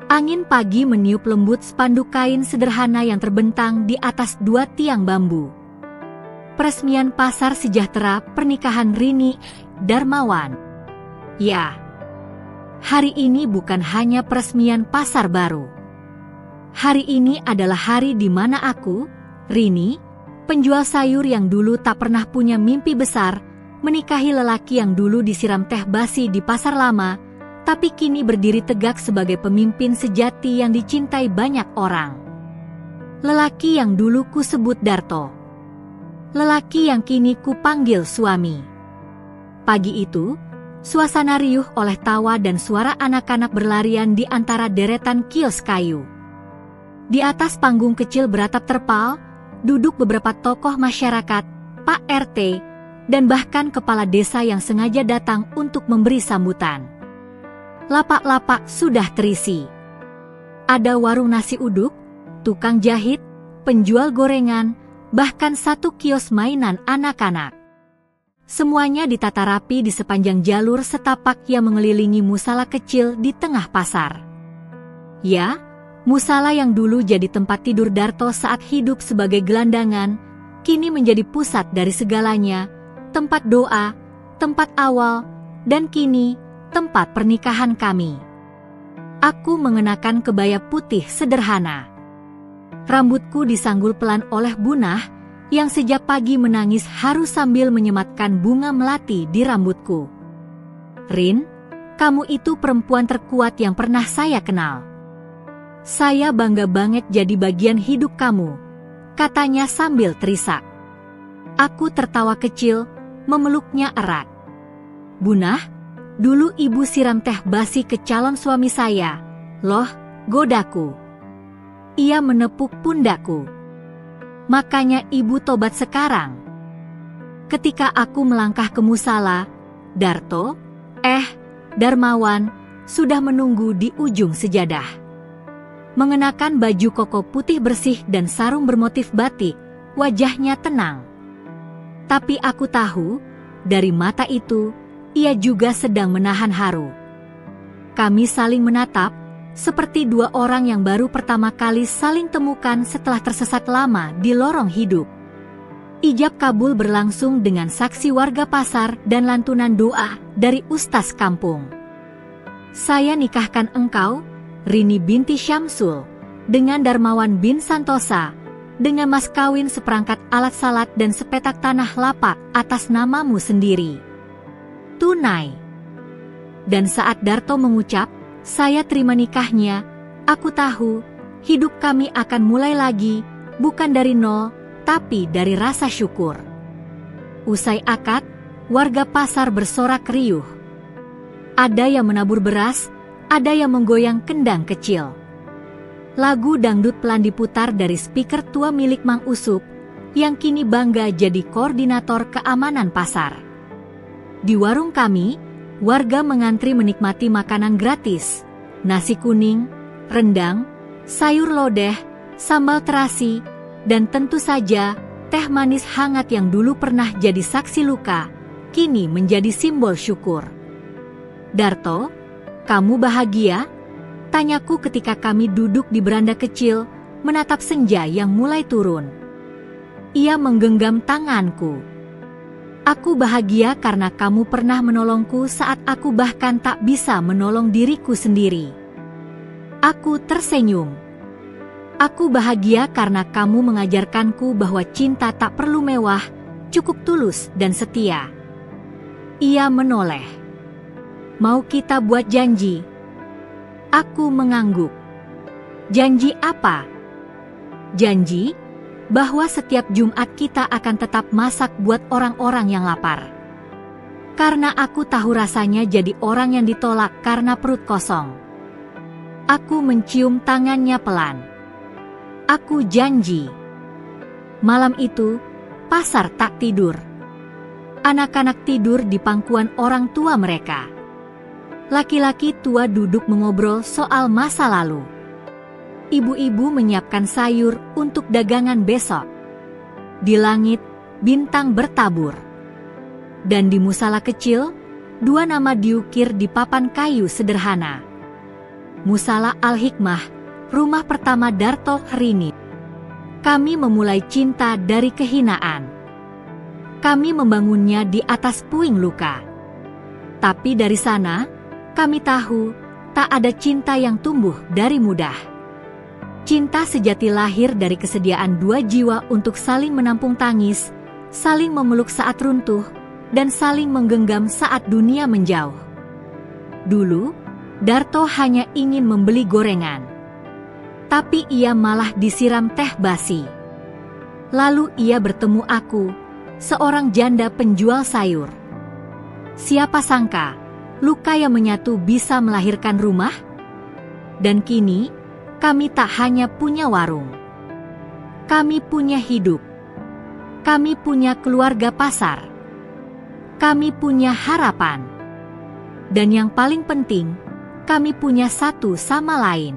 Angin pagi meniup lembut spanduk kain sederhana yang terbentang di atas dua tiang bambu. Peresmian pasar sejahtera pernikahan Rini Darmawan. Ya, hari ini bukan hanya peresmian pasar baru. Hari ini adalah hari di mana aku, Rini, penjual sayur yang dulu tak pernah punya mimpi besar, menikahi lelaki yang dulu disiram teh basi di pasar lama, tapi kini berdiri tegak sebagai pemimpin sejati yang dicintai banyak orang. Lelaki yang dulu ku sebut Darto. Lelaki yang kini ku panggil suami. Pagi itu, suasana riuh oleh tawa dan suara anak-anak berlarian di antara deretan kios kayu. Di atas panggung kecil beratap terpal, duduk beberapa tokoh masyarakat, Pak RT, dan bahkan kepala desa yang sengaja datang untuk memberi sambutan. Lapak-lapak sudah terisi. Ada warung nasi uduk, tukang jahit, penjual gorengan, bahkan satu kios mainan anak-anak. Semuanya ditata rapi di sepanjang jalur setapak yang mengelilingi musala kecil di tengah pasar. Ya, musala yang dulu jadi tempat tidur Darto saat hidup sebagai gelandangan, kini menjadi pusat dari segalanya, tempat doa, tempat awal, dan kini tempat pernikahan kami. Aku mengenakan kebaya putih sederhana. Rambutku disanggul pelan oleh Bunah, yang sejak pagi menangis haru sambil menyematkan bunga melati di rambutku. Rin, kamu itu perempuan terkuat yang pernah saya kenal. Saya bangga banget jadi bagian hidup kamu, katanya sambil terisak. Aku tertawa kecil, memeluknya erat. Bunah, dulu ibu siram teh basi ke calon suami saya, loh, godaku. Ia menepuk pundakku. Makanya ibu tobat sekarang. Ketika aku melangkah ke musala, Darto, Darmawan, sudah menunggu di ujung sejadah. Mengenakan baju koko putih bersih dan sarung bermotif batik, wajahnya tenang. Tapi aku tahu, dari mata itu, ia juga sedang menahan haru. Kami saling menatap, seperti dua orang yang baru pertama kali saling temukan setelah tersesat lama di lorong hidup. Ijab kabul berlangsung dengan saksi warga pasar dan lantunan doa dari ustaz kampung. Saya nikahkan engkau, Rini binti Syamsul, dengan Darmawan bin Santosa, dengan mas kawin seperangkat alat salat dan sepetak tanah lapak atas namamu sendiri. Tunai. Dan saat Darto mengucap, saya terima nikahnya, Aku tahu, hidup kami akan mulai lagi, bukan dari nol, tapi dari rasa syukur. Usai akad, warga pasar bersorak riuh. Ada yang menabur beras, ada yang menggoyang kendang kecil. Lagu dangdut pelan diputar dari speaker tua milik Mang Usup, yang kini bangga jadi koordinator keamanan pasar. Di warung kami, warga mengantri menikmati makanan gratis, nasi kuning, rendang, sayur lodeh, sambal terasi, dan tentu saja teh manis hangat yang dulu pernah jadi saksi luka, kini menjadi simbol syukur. Darto, kamu bahagia? Tanyaku ketika kami duduk di beranda kecil, menatap senja yang mulai turun. Ia menggenggam tanganku. Aku bahagia karena kamu pernah menolongku saat aku bahkan tak bisa menolong diriku sendiri. Aku tersenyum. Aku bahagia karena kamu mengajarkanku bahwa cinta tak perlu mewah, cukup tulus dan setia. Ia menoleh. Mau kita buat janji? Aku mengangguk. Janji apa? Janji bahwa setiap Jumat kita akan tetap masak buat orang-orang yang lapar. Karena aku tahu rasanya jadi orang yang ditolak karena perut kosong. Aku mencium tangannya pelan. Aku janji. Malam itu, pasar tak tidur. Anak-anak tidur di pangkuan orang tua mereka. Laki-laki tua duduk mengobrol soal masa lalu. Ibu-ibu menyiapkan sayur untuk dagangan besok. Di langit, bintang bertabur. Dan di musala kecil, 2 nama diukir di papan kayu sederhana. Musala Al-Hikmah, rumah pertama Darto Rini. Kami memulai cinta dari kehinaan. Kami membangunnya di atas puing luka. Tapi dari sana, kami tahu, tak ada cinta yang tumbuh dari mudah. Cinta sejati lahir dari kesediaan 2 jiwa untuk saling menampung tangis, saling memeluk saat runtuh, dan saling menggenggam saat dunia menjauh. Dulu, Darto hanya ingin membeli gorengan. Tapi ia malah disiram teh basi. Lalu ia bertemu aku, seorang janda penjual sayur. Siapa sangka, luka yang menyatu bisa melahirkan rumah? Dan kini, kami tak hanya punya warung. Kami punya hidup. Kami punya keluarga pasar. Kami punya harapan. Dan yang paling penting, kami punya satu sama lain.